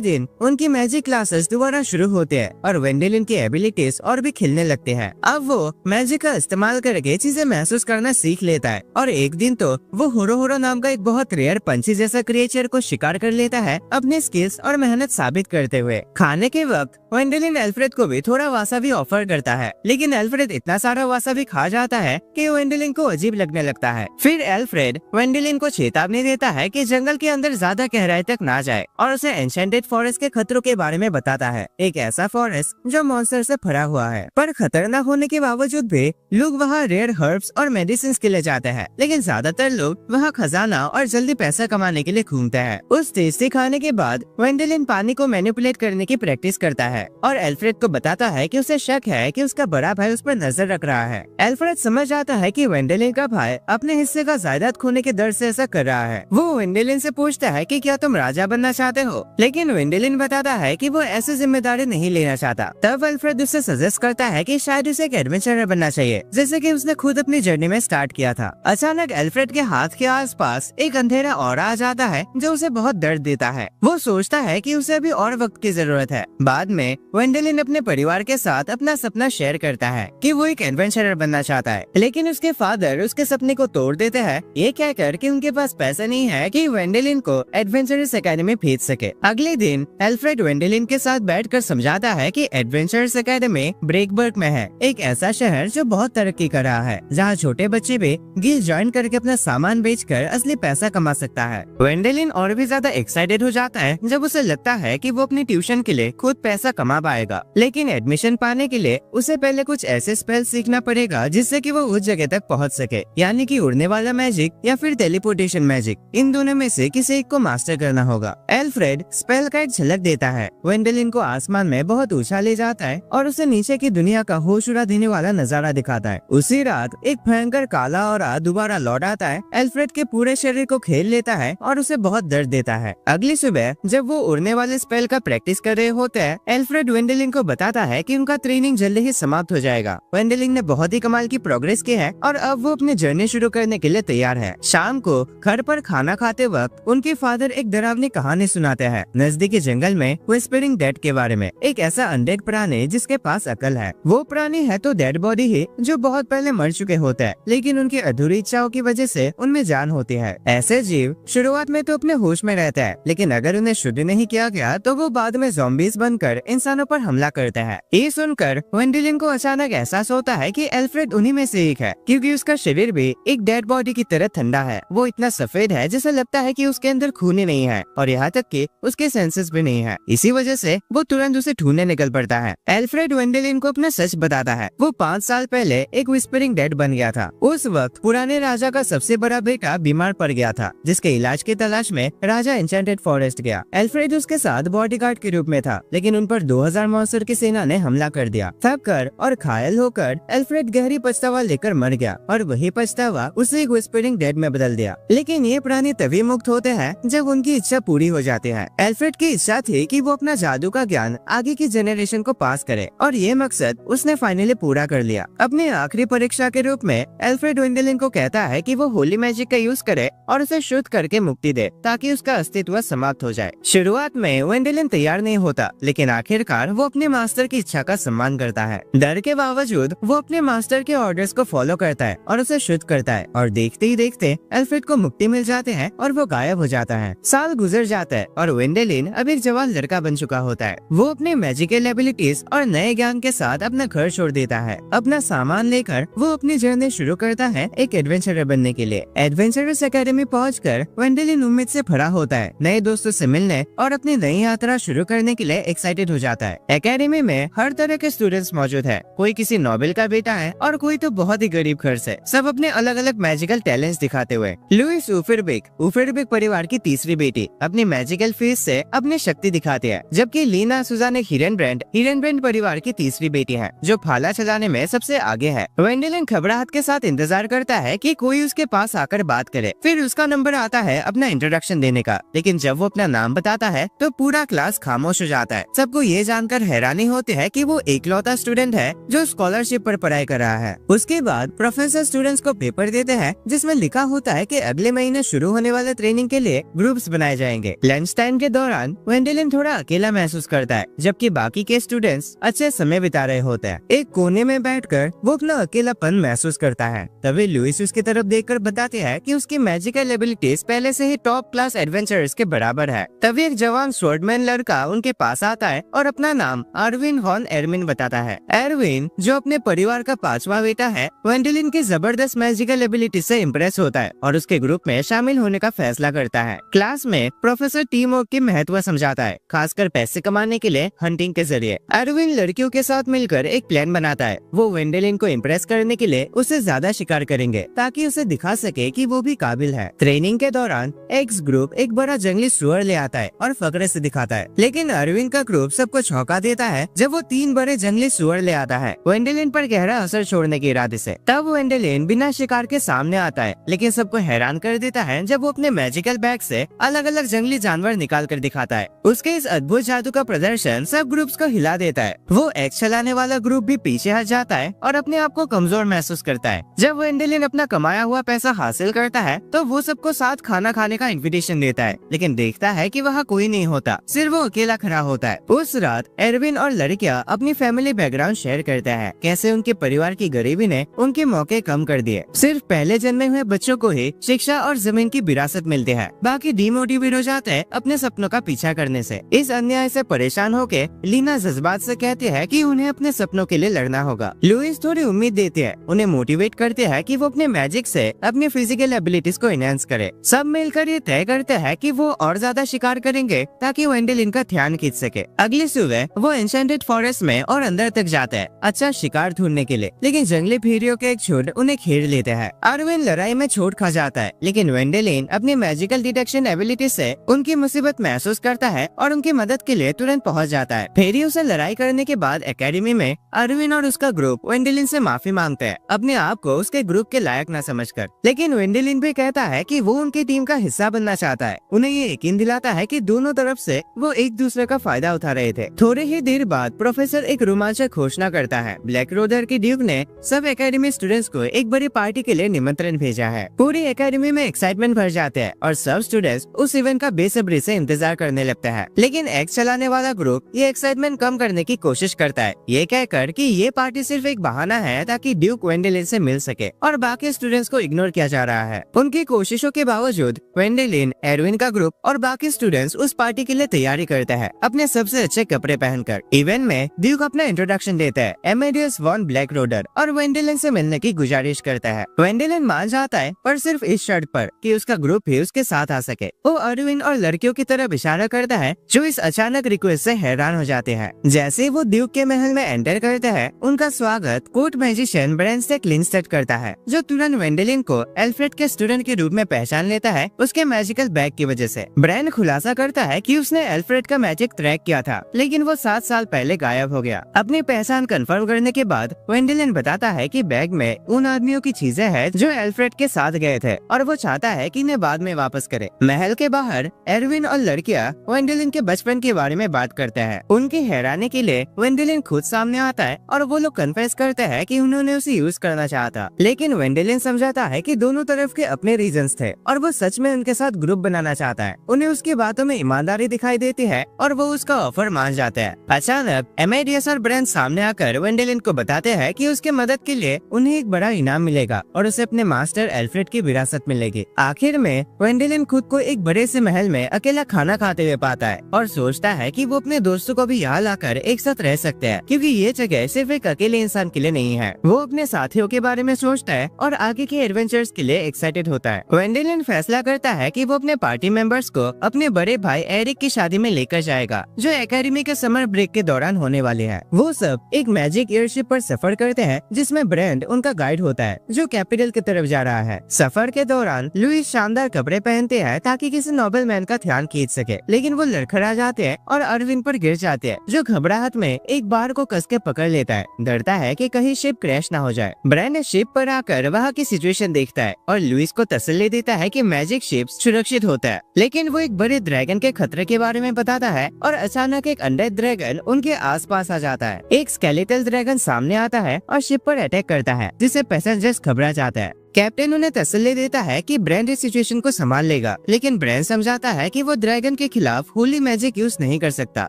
दिन उनकी मैजिक क्लासेस दोबारा शुरू होते हैं और वेंडेलिन की एबिलिटीज और भी खिलने लगते हैं। अब वो मैजिक का इस्तेमाल करके चीजें महसूस करना सीख लेता है और एक दिन तो वो होरो नाम का एक बहुत रेयर पंछी जैसा क्रिएचर को शिकार कर लेता है अपने स्किल्स और मेहनत साबित करते हुए। खाने के वक्त वेंडेलिन एल्फ्रेड को भी थोड़ा वासाबी ऑफर करता है, लेकिन एल्फ्रेड इतना सारा वासाबी खा जाता है कि वेंडेलिन को अजीब लगने लगता है। फिर एल्फ्रेड वेंडेलिन को चेतावनी देता है कि जंगल के अंदर ज्यादा गहराई तक ना जाए और उसे एन्चेंटेड फॉरेस्ट के खतरों के बारे में बताता है। एक ऐसा फॉरेस्ट जो मॉन्स्टर से भरा हुआ है, पर खतरनाक होने के बावजूद भी लोग वहाँ रेयर हर्ब्स और मेडिसिन के लिए जाते हैं, लेकिन ज्यादातर लोग वहाँ खजाना और जल्दी पैसा कमाने के लिए घूमते हैं। उस टेस्टी खाने के बाद वेंडेलिन पानी को मैनिपुलेट करने की प्रैक्टिस करता है और एल्फ्रेड को बताता है कि उसे शक है कि उसका बड़ा भाई उस पर नजर रख रहा है। एल्फ्रेड समझ आता है कि वेंडेलिन का भाई अपने हिस्से का जायदाद खोने के डर से ऐसा कर रहा है। वो वेंडेलिन से पूछता है कि क्या तुम राजा बनना चाहते हो, लेकिन वेंडेलिन बताता है कि वो ऐसी जिम्मेदारी नहीं लेना चाहता। तब एल्फ्रेड उसे सजेस्ट करता है कि शायद उसे एक एडवेंचरर बनना चाहिए, जैसे कि उसने खुद अपनी जर्नी में स्टार्ट किया था। अचानक एल्फ्रेड के हाथ के आसपास एक अंधेरा ऑरा आ जाता है जो उसे बहुत दर्द देता है। वो सोचता है कि उसे अभी और वक्त की जरूरत है। बाद में वेंडेलिन अपने परिवार के साथ अपना सपना शेयर करता है कि वो एक एडवेंचरर बनना चाहता है, लेकिन उसके फादर उसके सपने को तोड़ देते हैं, ये कहकर कि उनके पास पैसा नहीं है कि वेंडेलिन को एडवेंचरर्स एकेडमी भेज सके। अगले दिन एल्फ्रेड वेंडेलिन के साथ बैठकर समझाता है कि एडवेंचरर्स एकेडमी ब्रेकबर्ग में है, एक ऐसा शहर जो बहुत तरक्की कर रहा है, जहाँ छोटे बच्चे भी गिल्ड ज्वाइन करके अपना सामान बेचकर असली पैसा कमा सकता है। वेंडेलिन और भी ज्यादा एक्साइटेड हो जाता है जब उसे लगता है कि वो अपनी ट्यूशन के लिए खुद पैसा कमा पाएगा, लेकिन एडमिशन पाने के लिए उसे पहले कुछ ऐसे स्पेल सीखना पड़ेगा जिससे कि वो उस जगह तक पहुंच सके, यानी कि उड़ने वाला मैजिक या फिर टेलीपोर्टेशन मैजिक। इन दोनों में से किसी एक को मास्टर करना होगा। एल्फ्रेड स्पेल का एक झलक देता है, वेंडेलिन को आसमान में बहुत ऊंचा ले जाता है और उसे नीचे की दुनिया का होश उड़ा देने वाला नजारा दिखाता है। उसी रात एक भयंकर काला औरा दोबारा लौट आता है, एल्फ्रेड के पूरे शरीर को खेल लेता है और उसे बहुत दर्द देता है। अगली सुबह जब वो उड़ने वाले स्पेल का प्रैक्टिस कर रहे होते हैं, एल्फ्रेड वेंडेलिन को बताता है कि उनका ट्रेनिंग जल्दी ही समाप्त हो जाएगा। वेंडेलिन ने बहुत ही कमाल की प्रोग्रेस की है और अब वो अपनी जर्नी शुरू करने के लिए तैयार है। शाम को घर पर खाना खाते वक्त उनके फादर एक डरावनी कहानी सुनाते हैं नजदीकी जंगल में व्हिस्परिंग डेड के बारे में, एक ऐसा अनडेड प्राणी जिसके पास अकल है। वो प्राणी है तो डेड बॉडी ही जो बहुत पहले मर चुके होते हैं, लेकिन उनकी अधूरी इच्छाओं की वजह से उनमें जान होती है। ऐसे जीव शुरुआत में तो अपने होश में रहते हैं, लेकिन अगर उन्हें शुद्ध नहीं किया गया तो वो बाद में ज़ॉम्बीज बनकर इंसानों पर हमला करते हैं। ये सुनकर वेंडेलिन को अचानक एहसास होता है कि एल्फ्रेड उन्हीं में से एक है, क्योंकि उसका शरीर भी एक डेड बॉडी की तरह ठंडा है। वो इतना सफेद है जैसा लगता है कि उसके अंदर खून ही नहीं है और यहाँ तक कि उसके सेंसेस भी नहीं है। इसी वजह से वो तुरंत उसे ढूंढने निकल पड़ता है। एल्फ्रेड वेंडेलिन को अपना सच बताता है। वो 5 साल पहले एक व्हिस्परिंग डेड बन गया था। उस वक्त पुराने राजा का सबसे बड़ा बेटा बीमार पड़ गया था, जिसके इलाज की तलाश में राजा एन्चेंटेड फॉरेस्ट गया। एल्फ्रेड उसके साथ बॉडीगार्ड के रूप में था, लेकिन उन पर 2000 मॉन्स्टर की सेना ने हमला कर दिया। थक कर और घायल होकर एल्फ्रेड गहरी पछतावा लेकर मर गया और वही पछतावा उसे एक व्हिस्परिंग डेड में बदल दिया। लेकिन ये प्राणी तभी मुक्त होते हैं जब उनकी इच्छा पूरी हो जाती है। एल्फ्रेड की इच्छा थी कि वो अपना जादू का ज्ञान आगे की जनरेशन को पास करे और ये मकसद उसने फाइनली पूरा कर लिया। अपनी आखिरी परीक्षा के रूप में एल्फ्रेड वेंडेलिन को कहता है कि वो होली मैजिक का यूज करे और उसे शुद्ध करके मुक्ति दे ताकि उसका अस्तित्व समाप्त हो जाए। शुरुआत में वेंडेलिन तैयार नहीं होता, लेकिन आखिरकार वो अपने मास्टर की इच्छा का सम्मान करता है। डर के बावजूद वो अपने मास्टर के ऑर्डर्स को फॉलो करता है और उसे शुद्ध करता है और देखते ही देखते एल्फ्रेड को मुक्ति मिल जाते हैं और वो गायब हो जाता है। साल गुजर जाता है और वेंडेलिन अब एक जवान लड़का बन चुका होता है। वो अपने मैजिकल एबिलिटीज और नए ज्ञान के साथ अपना घर छोड़ देता है। अपना सामान लेकर वो अपनी जर्नी शुरू करता है एक एडवेंचरर बनने के लिए। एडवेंचरर्स एकेडमी पहुंचकर वेंडेलिन उम्मीद से भरा होता है, नए दोस्तों से मिलने और अपनी नई यात्रा शुरू करने के लिए एक्साइटेड हो जाता है। एकेडमी में हर तरह के स्टूडेंट्स मौजूद है, कोई किसी नोबेल का बेटा है और कोई तो बहुत ही गरीब घर से, सब अपने अलग अलग मैजिकल टैलेंट्स दिखाते हुए। लुइस उफेरबिक परिवार की तीसरी बेटी अपनी मैजिकल फेस से अपनी शक्ति दिखाती है, जबकि लीना सुजान एक हिरनब्रेंड परिवार की तीसरी बेटी है जो भाला चलाने में सबसे आगे है। वेंडेलिन घबराहट के साथ इंतजार करता है कि कोई उसके पास आकर बात करे। फिर उसका नंबर आता है अपना इंट्रोडक्शन देने का, लेकिन जब वो अपना नाम बताता है तो पूरा क्लास खामोश हो जाता है। सबको ये जानकर हैरानी होती है कि वो एकलौता स्टूडेंट है जो स्कॉलरशिप पर पढ़ाई कर रहा है। उसके बाद प्रोफेसर स्टूडेंट्स को पेपर देते हैं जिसमें लिखा होता है कि अगले महीने शुरू होने वाले ट्रेनिंग के लिए ग्रुप्स बनाए जाएंगे। लंच टाइम के दौरान वेंडेलिन थोड़ा अकेला महसूस करता है, जबकि बाकी के स्टूडेंट्स अच्छे समय बिता रहे होते हैं। एक कोने में बैठकर वो अपना अकेलापन महसूस करता है। तभी लुइस उसकी तरफ देखकर बताते हैं कि उसकी मैजिकल एबिलिटीज पहले से ही टॉप क्लास एडवेंचरर्स के बराबर है। तभी एक जवान स्वॉर्डमैन लड़का उनके पास आता है और अपना नाम अर्विन हॉर्न एरमिन बताता है। एरविन, जो अपने परिवार का 5वां बेटा है, वेंडेलिन की जबरदस्त मैजिकल एबिलिटी से इम्प्रेस होता है और उसके ग्रुप में शामिल होने का फैसला करता है। क्लास में प्रोफेसर टीम वर्क की महत्व समझाता है, खासकर पैसे कमाने के लिए हंटिंग के जरिए। एरविन लड़कियों के साथ मिलकर एक प्लान बनाता है। वो वेंडेलिन को इम्प्रेस करने के लिए उससे ज्यादा शिकार करेंगे ताकि उसे दिखा सके कि वो भी काबिल है। ट्रेनिंग के दौरान एक्स ग्रुप एक बड़ा जंगली सुअर ले आता है और फकरे से दिखाता है, लेकिन अरविंद का ग्रुप सबको चौंका देता है जब वो 3 बड़े जंगली सुअर ले आता है वेंडेलिन पर गहरा असर छोड़ने के इरादे से। तब वेंडेलिन बिना शिकार के सामने आता है, लेकिन सबको हैरान कर देता है जब वो अपने मैजिकल बैग से अलग अलग जंगली जानवर निकाल कर दिखाता है। उसके इस अद्भुत जादू का प्रदर्शन सब ग्रुप्स को हिला देता है। वो एक्स चलाने वाला ग्रुप भी पीछे हट जाता है और अपने आप को कमजोर महसूस करता है। जब वेंडेलिन अपना कमाया हुआ पैसा हासिल करता है तो वो सबको साथ खाना खाने का इन्विटेशन देता है, लेकिन देखता है कि वहाँ कोई नहीं होता, सिर्फ वो अकेला खड़ा होता है। उस रात एरविन और लड़कियां अपनी फैमिली बैकग्राउंड शेयर करते हैं, कैसे उनके परिवार की गरीबी ने उनके मौके कम कर दिए। सिर्फ पहले जन्मे हुए बच्चों को ही शिक्षा और जमीन की विरासत मिलती है, बाकी डिमोटिवेट हो जाते हैं अपने सपनों का पीछा करने से। इस अन्याय से परेशान होकर लीना जज्बात से कहती है कि उन्हें अपने सपनों के लिए लड़ना होगा। लुइस थोड़ी उम्मीद देती है, उन्हें मोटिवेट करते हैं कि वो अपने मैजिक से अपनी फिजिकल एबिलिटीज को एनहांस करे। सब मिलकर ये तय करते हैं कि वो और ज्यादा शिकार करेंगे ताकि वेंडेलिन का ध्यान खींच सके। अगली सुबह वो एन्चेंटेड फॉरेस्ट में और अंदर तक जाते हैं अच्छा शिकार ढूंढने के लिए, लेकिन जंगली भेड़ियों के एक झुंड उन्हें घेर लेते हैं। अरविन लड़ाई में चोट खा जाता है, लेकिन वेंडेलिन अपनी मैजिकल डिटेक्शन एबिलिटी से उनकी मुसीबत महसूस करता है और उनकी मदद के लिए तुरंत पहुंच जाता है। भेड़ियों से लड़ाई करने के बाद एकेडमी में अरविन और उसका ग्रुप वेंडेलिन से माफी मांगते हैं, अपने आप को उसके ग्रुप के लायक न समझकर। लेकिन वेंडेलिन भी कहता है कि वो उनकी टीम का हिस्सा बनना चाहता है। उन्हें ये यकीन दिलाता है कि दोनों तरफ से वो एक दूसरे का फायदा उठा रहे थे। थोड़े ही देर बाद प्रोफेसर एक रोमांचक घोषणा करता है, ब्लैक रोडर की ड्यूक ने सब एकेडमी स्टूडेंट्स को एक बड़ी पार्टी के लिए निमंत्रण भेजा है। पूरी एकेडमी में एक्साइटमेंट भर जाते हैं और सब स्टूडेंट्स उस इवेंट का बेसब्री से इंतजार करने लगते हैं। लेकिन एक्स चलाने वाला ग्रुप ये एक्साइटमेंट कम करने की कोशिश करता है, ये कहकर कि ये पार्टी सिर्फ एक बहाना है ताकि ड्यूक वेंडेलिन से मिल सके और बाकी स्टूडेंट्स को इग्नोर किया जा रहा है। उनकी कोशिशों के बावजूद वेंडेलिन, एरविन का ग्रुप और बाकी स्टूडेंट्स उस पार्टी के लिए तैयारी करते हैं अपने सबसे अच्छे कपड़े पहनकर। इवेंट में ड्यूक अपना इंट्रोडक्शन देता है एमेडियस वॉन ब्लैक रोडर और वेंडेलिन से मिलने की गुजारिश करता है। वेंडेलिन मान जाता है, पर सिर्फ इस शर्त पर कि उसका ग्रुप भी उसके साथ आ सके। वो अरविन और लड़कियों की तरफ इशारा करता है जो इस अचानक रिक्वेस्ट से हैरान हो जाते हैं। जैसे वो ड्यूक के महल में एंटर करते हैं, उनका स्वागत कोर्ट मैजिशियन ब्रेन से क्लिनस्टेड करता है, जो तुरंत वेंडेलिन को एल्फ्रेड के स्टूडेंट के रूप में पहचान लेता है उसके मैजिकल बैग की वजह से। ब्रेन खुलासा करता है कि उसने एल्फ्रेड का मैजिक ट्रैक किया था, लेकिन वो 7 साल पहले गायब हो गया। अपनी पहचान कंफर्म करने के बाद वेंडेलिन बताता है कि बैग में उन आदमियों की चीजें हैं जो एल्फ्रेड के साथ गए थे और वो चाहता है कि इन्हें बाद में वापस करे। महल के बाहर एरविन और लड़कियां वेंडेलिन के बचपन के बारे में बात करते हैं। उनकी हैरानी के लिए वेंडेलिन खुद सामने आता है और वो लोग कन्फेस करते हैं कि उन्होंने उसे यूज करना चाहा था, लेकिन वेंडेलिन समझाता है कि दोनों तरफ के अपने रीजंस थे और वो सच में उनके साथ ग्रुप बनाना चाहता है। उन्हें उसकी बातों में ईमानदारी दिखाई देती है और वो उसका ऑफर मान जाते हैं। अचानक एमेडियस और ब्रेन सामने आकर वेंडेलिन को बताते हैं कि उसके मदद के लिए उन्हें एक बड़ा इनाम मिलेगा और उसे अपने मास्टर एल्फ्रेड की विरासत मिलेगी। आखिर में वेंडेलिन खुद को एक बड़े से महल में अकेला खाना खाते हुए पाता है और सोचता है कि वो अपने दोस्तों को भी यहाँ लाकर एक साथ रह सकते हैं, क्योंकि ये जगह सिर्फ एक अकेले इंसान के लिए नहीं है। वो अपने साथियों के बारे में सोचता है और आगे के एडवेंचर्स के लिए एक्साइटेड होता है। वेंडेलिन फैसला करता है कि वो अपने पार्टी मेंबर्स को अपने बड़े भाई एरिक की शादी में लेकर जाएगा, जो एकेडमी गर्मी के समर ब्रेक के दौरान होने वाली है। वो सब एक मैजिक एयरशिप पर सफर करते हैं जिसमें ब्रेंड उनका गाइड होता है जो कैपिटल की तरफ जा रहा है। सफर के दौरान लुइस शानदार कपड़े पहनते हैं ताकि किसी नोबल मैन का ध्यान खींच सके, लेकिन वो लड़खड़ा जाते हैं और अरविंद पर गिर जाते हैं जो घबराहट में एक बार को कस के पकड़ लेता है। डरता है कि कहीं शिप क्रैश ना हो जाए। ब्रेंड शिप पर आकर वहाँ की सिचुएशन देखता है और लुइस को तसल्ली देता है कि मैजिक शिप सुरक्षित होता है, लेकिन वो एक बड़े ड्रैगन के खतरे के बारे में बताता है और अचानक एक अनडेड ड्रैगन उनके आसपास आ जाता है। एक स्केलेटल ड्रैगन सामने आता है और शिप पर अटैक करता है जिससे पैसेंजर्स घबरा जाते हैं। कैप्टन उन्हें तसल्ली देता है कि ब्रेंड इस सिचुएशन को संभाल लेगा, लेकिन ब्रेंड समझाता है कि वो ड्रैगन के खिलाफ होली मैजिक यूज नहीं कर सकता।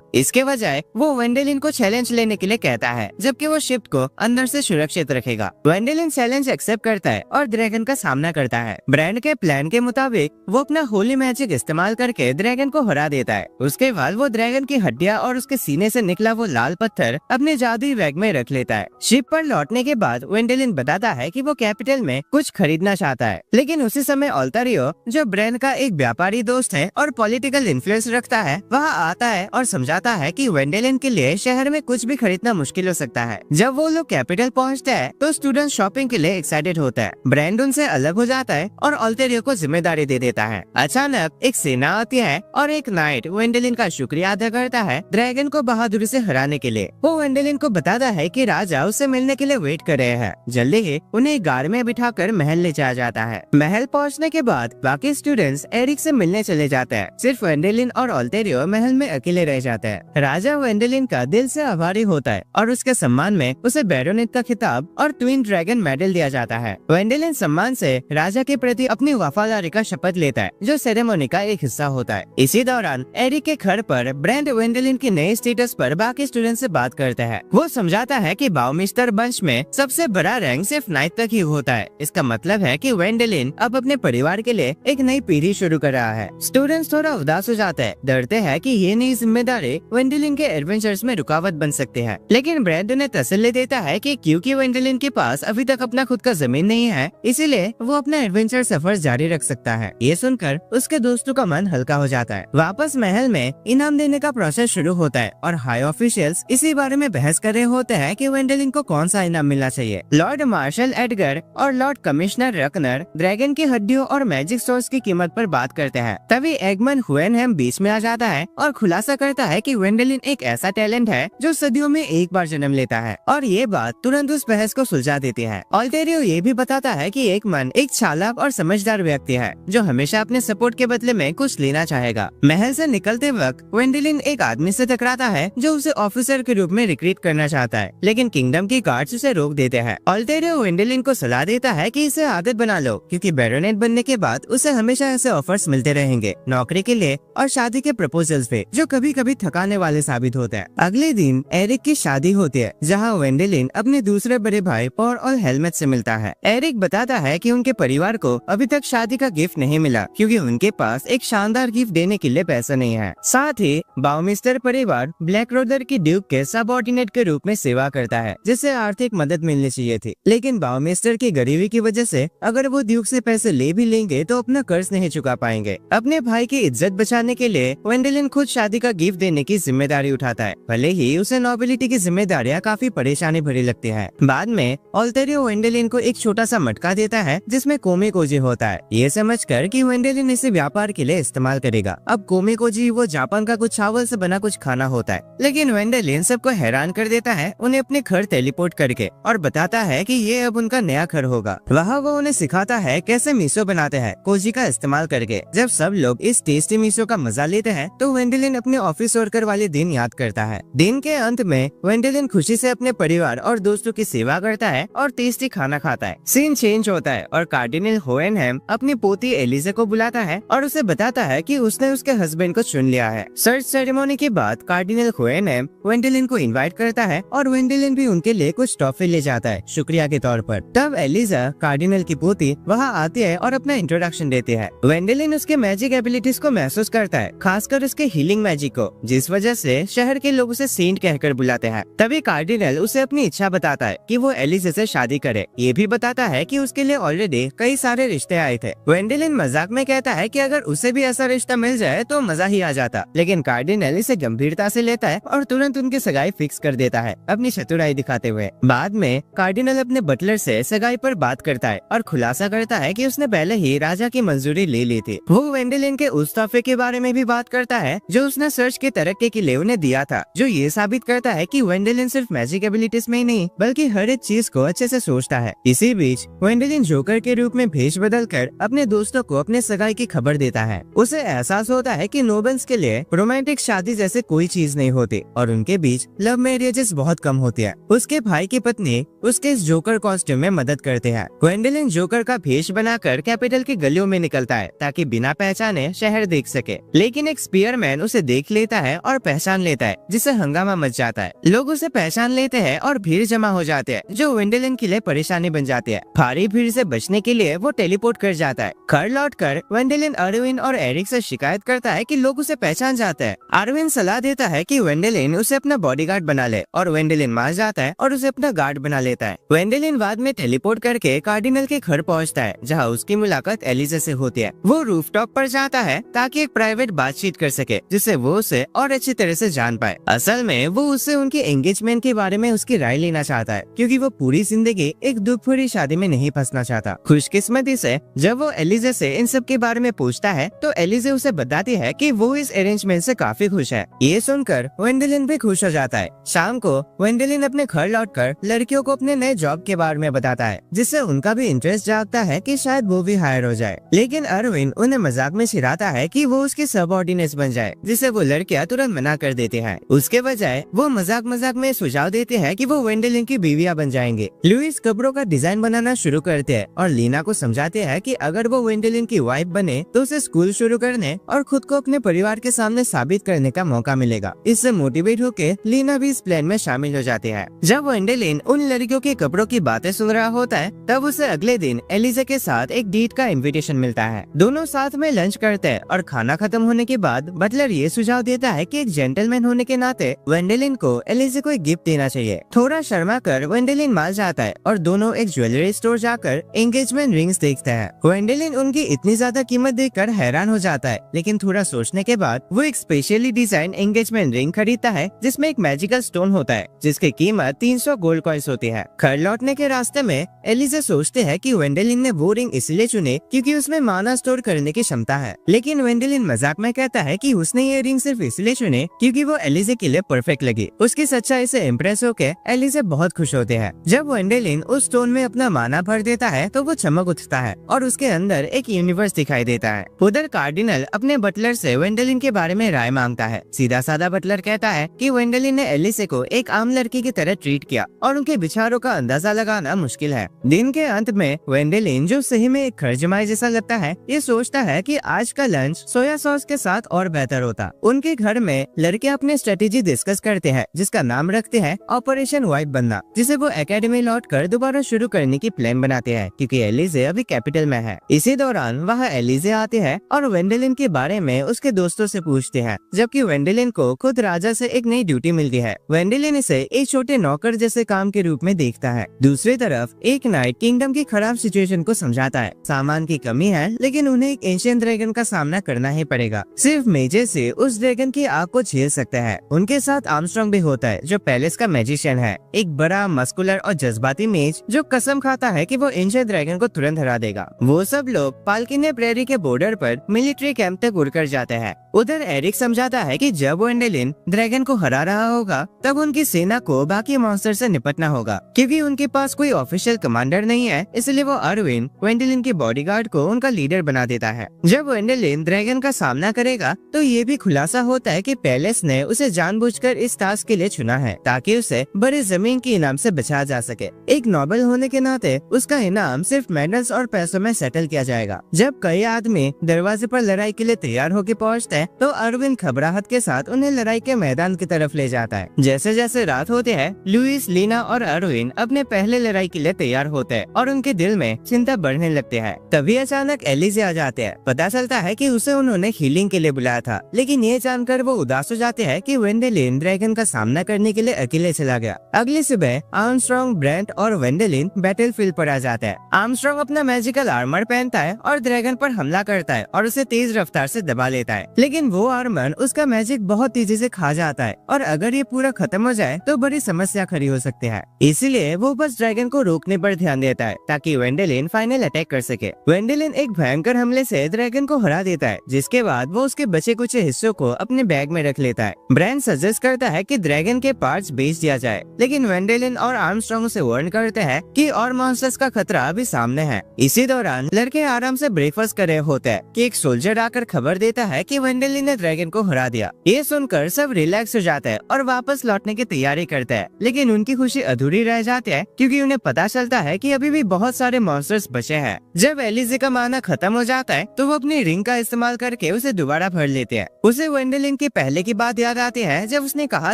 इसके बजाय वो वेंडेलिन को चैलेंज लेने के लिए कहता है, जबकि वो शिप को अंदर से सुरक्षित रखेगा। वेंडेलिन चैलेंज एक्सेप्ट करता है और ड्रैगन का सामना करता है। ब्रेंड के प्लान के मुताबिक वो अपना होली मैजिक इस्तेमाल करके ड्रैगन को हरा देता है। उसके बाद वो ड्रैगन की हड्डियां और उसके सीने से निकला वो लाल पत्थर अपने जादुई बैग में रख लेता है। शिप पर लौटने के बाद वेंडेलिन बताता है कि वो कैपिटल में कुछ खरीदना चाहता है, लेकिन उसी समय ऑल्टेरियो जो ब्रेंड का एक व्यापारी दोस्त है और पॉलिटिकल इन्फ्लुएंस रखता है वहाँ आता है और समझाता है कि वेंडेलिन के लिए शहर में कुछ भी खरीदना मुश्किल हो सकता है। जब वो लोग कैपिटल पहुँचते हैं तो स्टूडेंट शॉपिंग के लिए एक्साइटेड होता है। ब्रेंड उनसे अलग हो जाता है और ऑल्टेरियो को जिम्मेदारी दे देता है। अचानक एक सेना आती है और एक नाइट वेंडेलिन का शुक्रिया अदा करता है ड्रैगन को बहादुरी से हराने के लिए। वो वेंडेलिन को बताता है कि राजा उससे मिलने के लिए वेट कर रहे हैं। जल्दी ही उन्हें कार में बिठाकर महल ले जाता है। महल पहुंचने के बाद बाकी स्टूडेंट्स एरिक से मिलने चले जाते हैं। सिर्फ वेंडेलिन और ऑल्टेरियो महल में अकेले रह जाते हैं। राजा वेंडेलिन का दिल से आभारी होता है और उसके सम्मान में उसे बैरोनेट का खिताब और ट्विन ड्रैगन मेडल दिया जाता है। वेंडेलिन सम्मान से राजा के प्रति अपनी वफादारी का शपथ लेता है जो सेरेमनी का एक हिस्सा होता है। इसी दौरान एरिक के घर पर ब्रेंड वेंडेलिन की नए स्टेटस पर बाकी स्टूडेंट से बात करता है। वो समझाता है कि बाउमिस्टर वंश में सबसे बड़ा रैंक सिर्फ नाइट तक ही होता है। इसका मतलब है कि वेंडेलिन अब अपने परिवार के लिए एक नई पीढ़ी शुरू कर रहा है। स्टूडेंट्स थोड़ा उदास हो जाते हैं, डरते हैं कि ये नई जिम्मेदारी वेंडेलिन के एडवेंचर्स में रुकावट बन सकती है, लेकिन ब्रेंड उन्हें तसल्ली देता है कि क्योंकि वेंडेलिन के पास अभी तक अपना खुद का जमीन नहीं है, इसीलिए वो अपना एडवेंचर सफर जारी रख सकता है। ये सुनकर उसके दोस्तों का मन हल्का हो जाता है। वापस महल में इनाम देने का प्रोसेस शुरू होता है और हाई ऑफिशियल्स इसी बारे में बहस कर रहे होते हैं कि वेंडेलिन को कौन सा इनाम मिलना चाहिए। लॉर्ड मार्शल एडगर और लॉर्ड कमिश्नर रकनर ड्रैगन की हड्डियों और मैजिक सोर्स की कीमत पर बात करते हैं। तभी एगमन हुएनहेम बीच में आ जाता है और खुलासा करता है कि वेंडेलिन एक ऐसा टैलेंट है जो सदियों में एक बार जन्म लेता है, और ये बात तुरंत उस बहस को सुलझा देती है। ऑल्टेरियो ये भी बताता है कि एगमन एक चालाक और समझदार व्यक्ति है जो हमेशा अपने सपोर्ट के बदले में कुछ लेना चाहेगा। महल से निकलते वक्त वेंडेलिन एक आदमी से टकराता है जो उसे ऑफिसर के रूप में रिक्रूट करना चाहता है, लेकिन किंगडम की गार्ड्स उसे रोक देते हैं। ऑल्टेरियो वेंडेलिन को सलाह देता है कि इसे आदत बना लो, क्योंकि बैरोनेट बनने के बाद उसे हमेशा ऐसे ऑफर्स मिलते रहेंगे, नौकरी के लिए और शादी के प्रपोजल्स पे, जो कभी कभी थकाने वाले साबित होते हैं। अगले दिन एरिक की शादी होती है जहाँ वेंडेलिन अपने दूसरे बड़े भाई पॉल और हेलमेट से मिलता है। एरिक बताता है कि उनके परिवार को अभी तक शादी का गिफ्ट नहीं मिला क्योंकि उनके पास एक शानदार गिफ्ट देने के लिए पैसा नहीं है। साथ ही बाउमिस्टर परिवार ब्लैक रोडर की ड्यूक के सबऑर्डिनेट के रूप में सेवा करता है, जिससे आर्थिक मदद मिलनी चाहिए थी, लेकिन बाउमिस्टर की गरीबी की वजह से अगर वो ड्यूक से पैसे ले भी लेंगे तो अपना कर्ज नहीं चुका पाएंगे। अपने भाई की इज्जत बचाने के लिए वेंडेलिन खुद शादी का गिफ्ट देने की जिम्मेदारी उठाता है, भले ही उसे नोबिलिटी की जिम्मेदारियां काफी परेशानी भरी लगती है। बाद में ऑल्टेरियो वेंडेलिन को एक छोटा सा मटका देता है जिसमें कोमे कोजी होता है, ये समझकर कि वेंडेलिन इसे व्यापार के लिए इस्तेमाल करेगा। अब कोमे कोजी वो जापान का कुछ चावल से बना कुछ खाना होता है, लेकिन वेंडेलिन सबको हैरान कर देता है उन्हें अपने घर टेलीपोर्ट करके, और बताता है कि ये अब उनका नया घर होगा। वहाँ वो उन्हें सिखाता है कैसे मिसो बनाते हैं कोजी का इस्तेमाल करके। जब सब लोग इस टेस्टी मिसो का मजा लेते हैं तो वेंडेलिन अपने ऑफिस वर्कर वाले दिन याद करता है। दिन के अंत में वेंडेलिन खुशी से अपने परिवार और दोस्तों की सेवा करता है और टेस्टी खाना खाता है। सीन चेंज होता है और कार्डिनल होएनहेम अपनी पोती एलिजा को बुलाता है और उसे बताता है कि उसने उसके हस्बैंड को चुन लिया है। सर्च सेरेमनी के बाद कार्डिनल होएनहेम वेंडेलिन को इनवाइट करता है और वेंडेलिन भी उनके लिए कुछ टॉफी ले जाता है शुक्रिया के तौर पर। तब एलिजा कार्डिनल की पोती वहाँ आती है और अपना इंट्रोडक्शन देती है। वेंडेलिन उसके मैजिक एबिलिटीज को महसूस करता है, खासकर उसके हीलिंग मैजिक को, जिस वजह से शहर के लोग उसे सेंट कहकर बुलाते हैं। तभी कार्डिनल उसे अपनी इच्छा बताता है कि वो एलिसे से शादी करे। ये भी बताता है कि उसके लिए ऑलरेडी कई सारे रिश्ते आए थे। वेंडेलिन मजाक में कहता है कि अगर उसे भी ऐसा रिश्ता मिल जाए तो मजा ही आ जाता, लेकिन कार्डिनल इसे गंभीरता से लेता है और तुरंत उनकी सगाई फिक्स कर देता है, अपनी चतुराई दिखाते हुए। बाद में कार्डिनल अपने बटलर से सगाई पर बात करता है और खुलासा करता है कि उसने पहले ही राजा की मंजूरी ले ली थी। वो वेंडेलिन के उस तोहफे के बारे में भी बात करता है जो उसने सर्च की तरक्की के लिए उन्हें दिया था, जो ये साबित करता है कि वेंडेलिन सिर्फ मैजिक एबिलिटीज में ही नहीं बल्कि हर एक चीज को अच्छे से सोचता है। इसी बीच वेंडेलिन जोकर के रूप में भेष बदलकर अपने दोस्तों को अपने सगाई की खबर देता है। उसे एहसास होता है कि नोबल्स के लिए रोमांटिक शादी जैसे कोई चीज नहीं होती और उनके बीच लव मैरिजेस बहुत कम होती है। उसके भाई की पत्नी उसके इस जोकर कॉस्ट्यूम में मदद करते हैं। वेंडेलिन जोकर का भेष बनाकर कैपिटल की गलियों में निकलता है ताकि बिना पहचाने शहर देख सके, लेकिन एक स्पीयरमैन उसे देख लेता है और पहचान लेता है, जिससे हंगामा मच जाता है। लोग उसे पहचान लेते हैं और भीड़ जमा हो जाते हैं, जो वेंडेलिन के लिए परेशानी बन जाती है। भारी भीड़ से बचने के लिए वो टेलीपोर्ट कर जाता है। घर लौटकर वेंडेलिन अरविन और एरिक से शिकायत करता है कि लोग उसे पहचान जाते हैं। अरविन सलाह देता है कि वेंडेलिन उसे अपना बॉडीगार्ड बना ले और वेंडेलिन मान जाता है और उसे अपना गार्ड बना लेता है। वेंडेलिन बाद में टेलीपोर्ट करके कार्डिनल के घर पहुंचता है, जहां उसकी मुलाकात एलिसे से होती है। वो रूफटॉप पर जाता है ताकि एक प्राइवेट बातचीत कर सके, जिससे वो उसे और अच्छी तरह से जान पाए। असल में वो उससे उनके एंगेजमेंट के बारे में उसकी राय लेना चाहता है, क्योंकि वो पूरी जिंदगी एक दुख भरी शादी में नहीं फंसना चाहता। खुशकिस्मती से जब वो एलिसे से इन सब के बारे में पूछता है तो एलिसे उसे बताती है कि वो इस अरेंजमेंट से काफी खुश है। ये सुनकर वेंडेलिन भी खुश हो जाता है। शाम को वेंडेलिन अपने घर लौटकर लड़कियों को अपने नए जॉब के बारे में बताता है, जिससे उनका भी इंटरेस्ट जागता है कि शायद वो भी हायर हो जाए। लेकिन अरविन उन्हें मजाक में चिढ़ाता है कि वो उसकी सबऑर्डिनेट्स बन जाए, जिसे वो लड़कियां तुरंत मना कर देती हैं। उसके बजाय वो मजाक मजाक में सुझाव देते हैं कि वो वेंडेलिन की बीवियां बन जाएंगे। लुइस कपड़ों का डिजाइन बनाना शुरू करते हैं और लीना को समझाते हैं कि अगर वो वेंडेलिन की वाइफ बने तो उसे स्कूल शुरू करने और खुद को अपने परिवार के सामने साबित करने का मौका मिलेगा। इससे मोटिवेट होकर लीना भी इस प्लान में शामिल हो जाती है। जब वेंडेलिन उन लड़कियों के कपड़ों की बातें सुन रहा होता है, तब उसे अगले दिन एलिसे के साथ एक डेट का इनविटेशन मिलता है। दोनों साथ में लंच करते हैं और खाना खत्म होने के बाद बटलर ये सुझाव देता है कि एक जेंटलमैन होने के नाते वेंडेलिन को एलिसे को एक गिफ्ट देना चाहिए। थोड़ा शर्मा कर वेंडेलिन मान जाता है और दोनों एक ज्वेलरी स्टोर जाकर एंगेजमेंट रिंग्स देखते हैं। वेंडेलिन उनकी इतनी ज्यादा कीमत देखकर हैरान हो जाता है, लेकिन थोड़ा सोचने के बाद वो एक स्पेशली डिजाइन एंगेजमेंट रिंग खरीदता है, जिसमें एक मैजिकल स्टोन होता है, जिसकी कीमत 300 गोल्ड कॉइंस होती है। घर लौटने के रास्ते में एलिसे सोचते हैं कि वेंडेलिन ने वो रिंग इसलिए चुने क्योंकि उसमें माना स्टोर करने की क्षमता है, लेकिन वेंडेलिन मजाक में कहता है कि उसने ये रिंग सिर्फ इसलिए चुने क्योंकि वो एलिसे के लिए परफेक्ट लगी। उसकी सच्चाई से इम्प्रेस होकर एलिसे बहुत खुश होते हैं। जब वेंडेलिन उस स्टोन में अपना माना भर देता है तो वो चमक उठता है और उसके अंदर एक यूनिवर्स दिखाई देता है। उधर कार्डिनल अपने बटलर से वेंडेलिन के बारे में राय मांगता है। सीधा साधा बटलर कहता है कि वेंडेलिन ने एलिसे को एक आम लड़की की तरह ट्रीट किया और उनके विचारों का अंदाजा लगाना मुश्किल है। दिन के अंत में वेंडेलिन, जो सही में एक खरजमाई जैसा लगता है, ये सोचता है कि आज का लंच सोया सॉस के साथ और बेहतर होता। उनके घर में लड़के अपने स्ट्रेटेजी डिस्कस करते हैं, जिसका नाम रखते हैं ऑपरेशन वाइफ बनना, जिसे वो एकेडमी लौटकर दोबारा शुरू करने की प्लान बनाते हैं, क्योंकि एलिसे अभी कैपिटल में है। इसी दौरान वहाँ एलिसे आते हैं और वेंडेलिन के बारे में उसके दोस्तों से पूछते हैं, जबकि वेंडेलिन को खुद राजा से एक नई ड्यूटी मिलती है। वेंडेलिन इसे एक छोटे नौकर जैसे काम के रूप में देखता है। दूसरी तरफ एक नाइट किंगडम की खराब सिचुएशन को समझाता है। सामान की कमी है, लेकिन उन्हें एक एंशिएंट ड्रैगन का सामना करना ही पड़ेगा। सिर्फ मेजे से उस ड्रैगन की आग को झेल सकते हैं। उनके साथ आर्मस्ट्रांग भी होता है, जो पैलेस का मैजिशियन है, एक बड़ा मस्कुलर और जज्बाती मेज जो कसम खाता है कि वो एंशिएंट ड्रैगन को तुरंत हरा देगा। वो सब लोग पाल्किने प्रेरी के बॉर्डर पर मिलिट्री कैंप तक उड़कर जाते हैं। उधर एरिक समझाता है कि जब वेंडेलिन ड्रैगन को हरा रहा होगा, तब उनकी सेना को बाकी मॉन्स्टर से निपटना होगा। क्योंकि उनके पास कोई ऑफिशियल कमांडर नहीं है, इसलिए वो अरविन वेंडेलिन के बॉडीगार्ड को उनका लीडर बना देता है। जब वेंडेलिन ड्रैगन का सामना करेगा, तो ये भी खुलासा होता है कि पैलेस ने उसे जानबूझकर इस टास्क के लिए चुना है, ताकि उसे बड़ी जमीन के इनाम से बचाया जा सके। एक नोबल होने के नाते उसका इनाम सिर्फ मेडल्स और पैसों में सेटल किया जाएगा। जब कई आदमी दरवाजे पर लड़ाई के लिए तैयार होकर पहुँचते हैं, तो अरविन घबराहट के साथ उन्हें लड़ाई के मैदान की तरफ ले जाता है। जैसे जैसे रात होती है, लुइस, लीना और अरविन अपने पहले लड़ाई के लिए तैयार होते हैं और और उनके दिल में चिंता बढ़ने लगती है। तभी अचानक एलिजे आ जाते हैं। पता चलता है कि उसे उन्होंने हीलिंग के लिए बुलाया था, लेकिन ये जानकर वो उदास हो जाते हैं कि वेंडेलिन ड्रैगन का सामना करने के लिए अकेले चला गया। अगली सुबह आर्मस्ट्रॉन्ग, ब्रेंट और वेंडेलिन बैटलफील्ड पर आ जाते हैं। आर्मस्ट्रॉन्ग अपना मैजिकल आर्मर पहनता है और ड्रैगन पर हमला करता है और उसे तेज रफ्तार से दबा लेता है, लेकिन वो आर्मर उसका मैजिक बहुत तेजी से खा जाता है और अगर ये पूरा खत्म हो जाए तो बड़ी समस्या खड़ी हो सकती है। इसीलिए वो बस ड्रैगन को रोकने पर ध्यान देता है ताकि वेंडेलिन फाइनल अटैक कर सके। वेंडेलिन एक भयंकर हमले से ड्रैगन को हरा देता है, जिसके बाद वो उसके बचे कुछ हिस्सों को अपने बैग में रख लेता है। ब्रेंट सजेस्ट करता है कि ड्रैगन के पार्ट्स बेच दिया जाए, लेकिन वेंडेलिन और आर्मस्ट्रॉन्ग उसे वार्न करते हैं कि और मॉन्स्टर्स का खतरा अभी सामने है। इसी दौरान लड़के आराम से ब्रेकफास्ट कर रहे होते हैं कि एक सोल्जर आकर खबर देता है कि वेंडेलिन ने ड्रैगन को हरा दिया। ये सुनकर सब रिलैक्स हो जाते हैं और वापस लौटने की तैयारी करते हैं, लेकिन उनकी खुशी अधूरी रह जाती है क्योंकि उन्हें पता चलता है कि अभी भी बहुत सारे मॉन्स्टर्स बचे हैं। जब एलिजे का माना खत्म हो जाता है तो वो अपनी रिंग का इस्तेमाल करके उसे दोबारा भर लेते हैं। उसे वेंडेलिन की पहले की बात याद आती है जब उसने कहा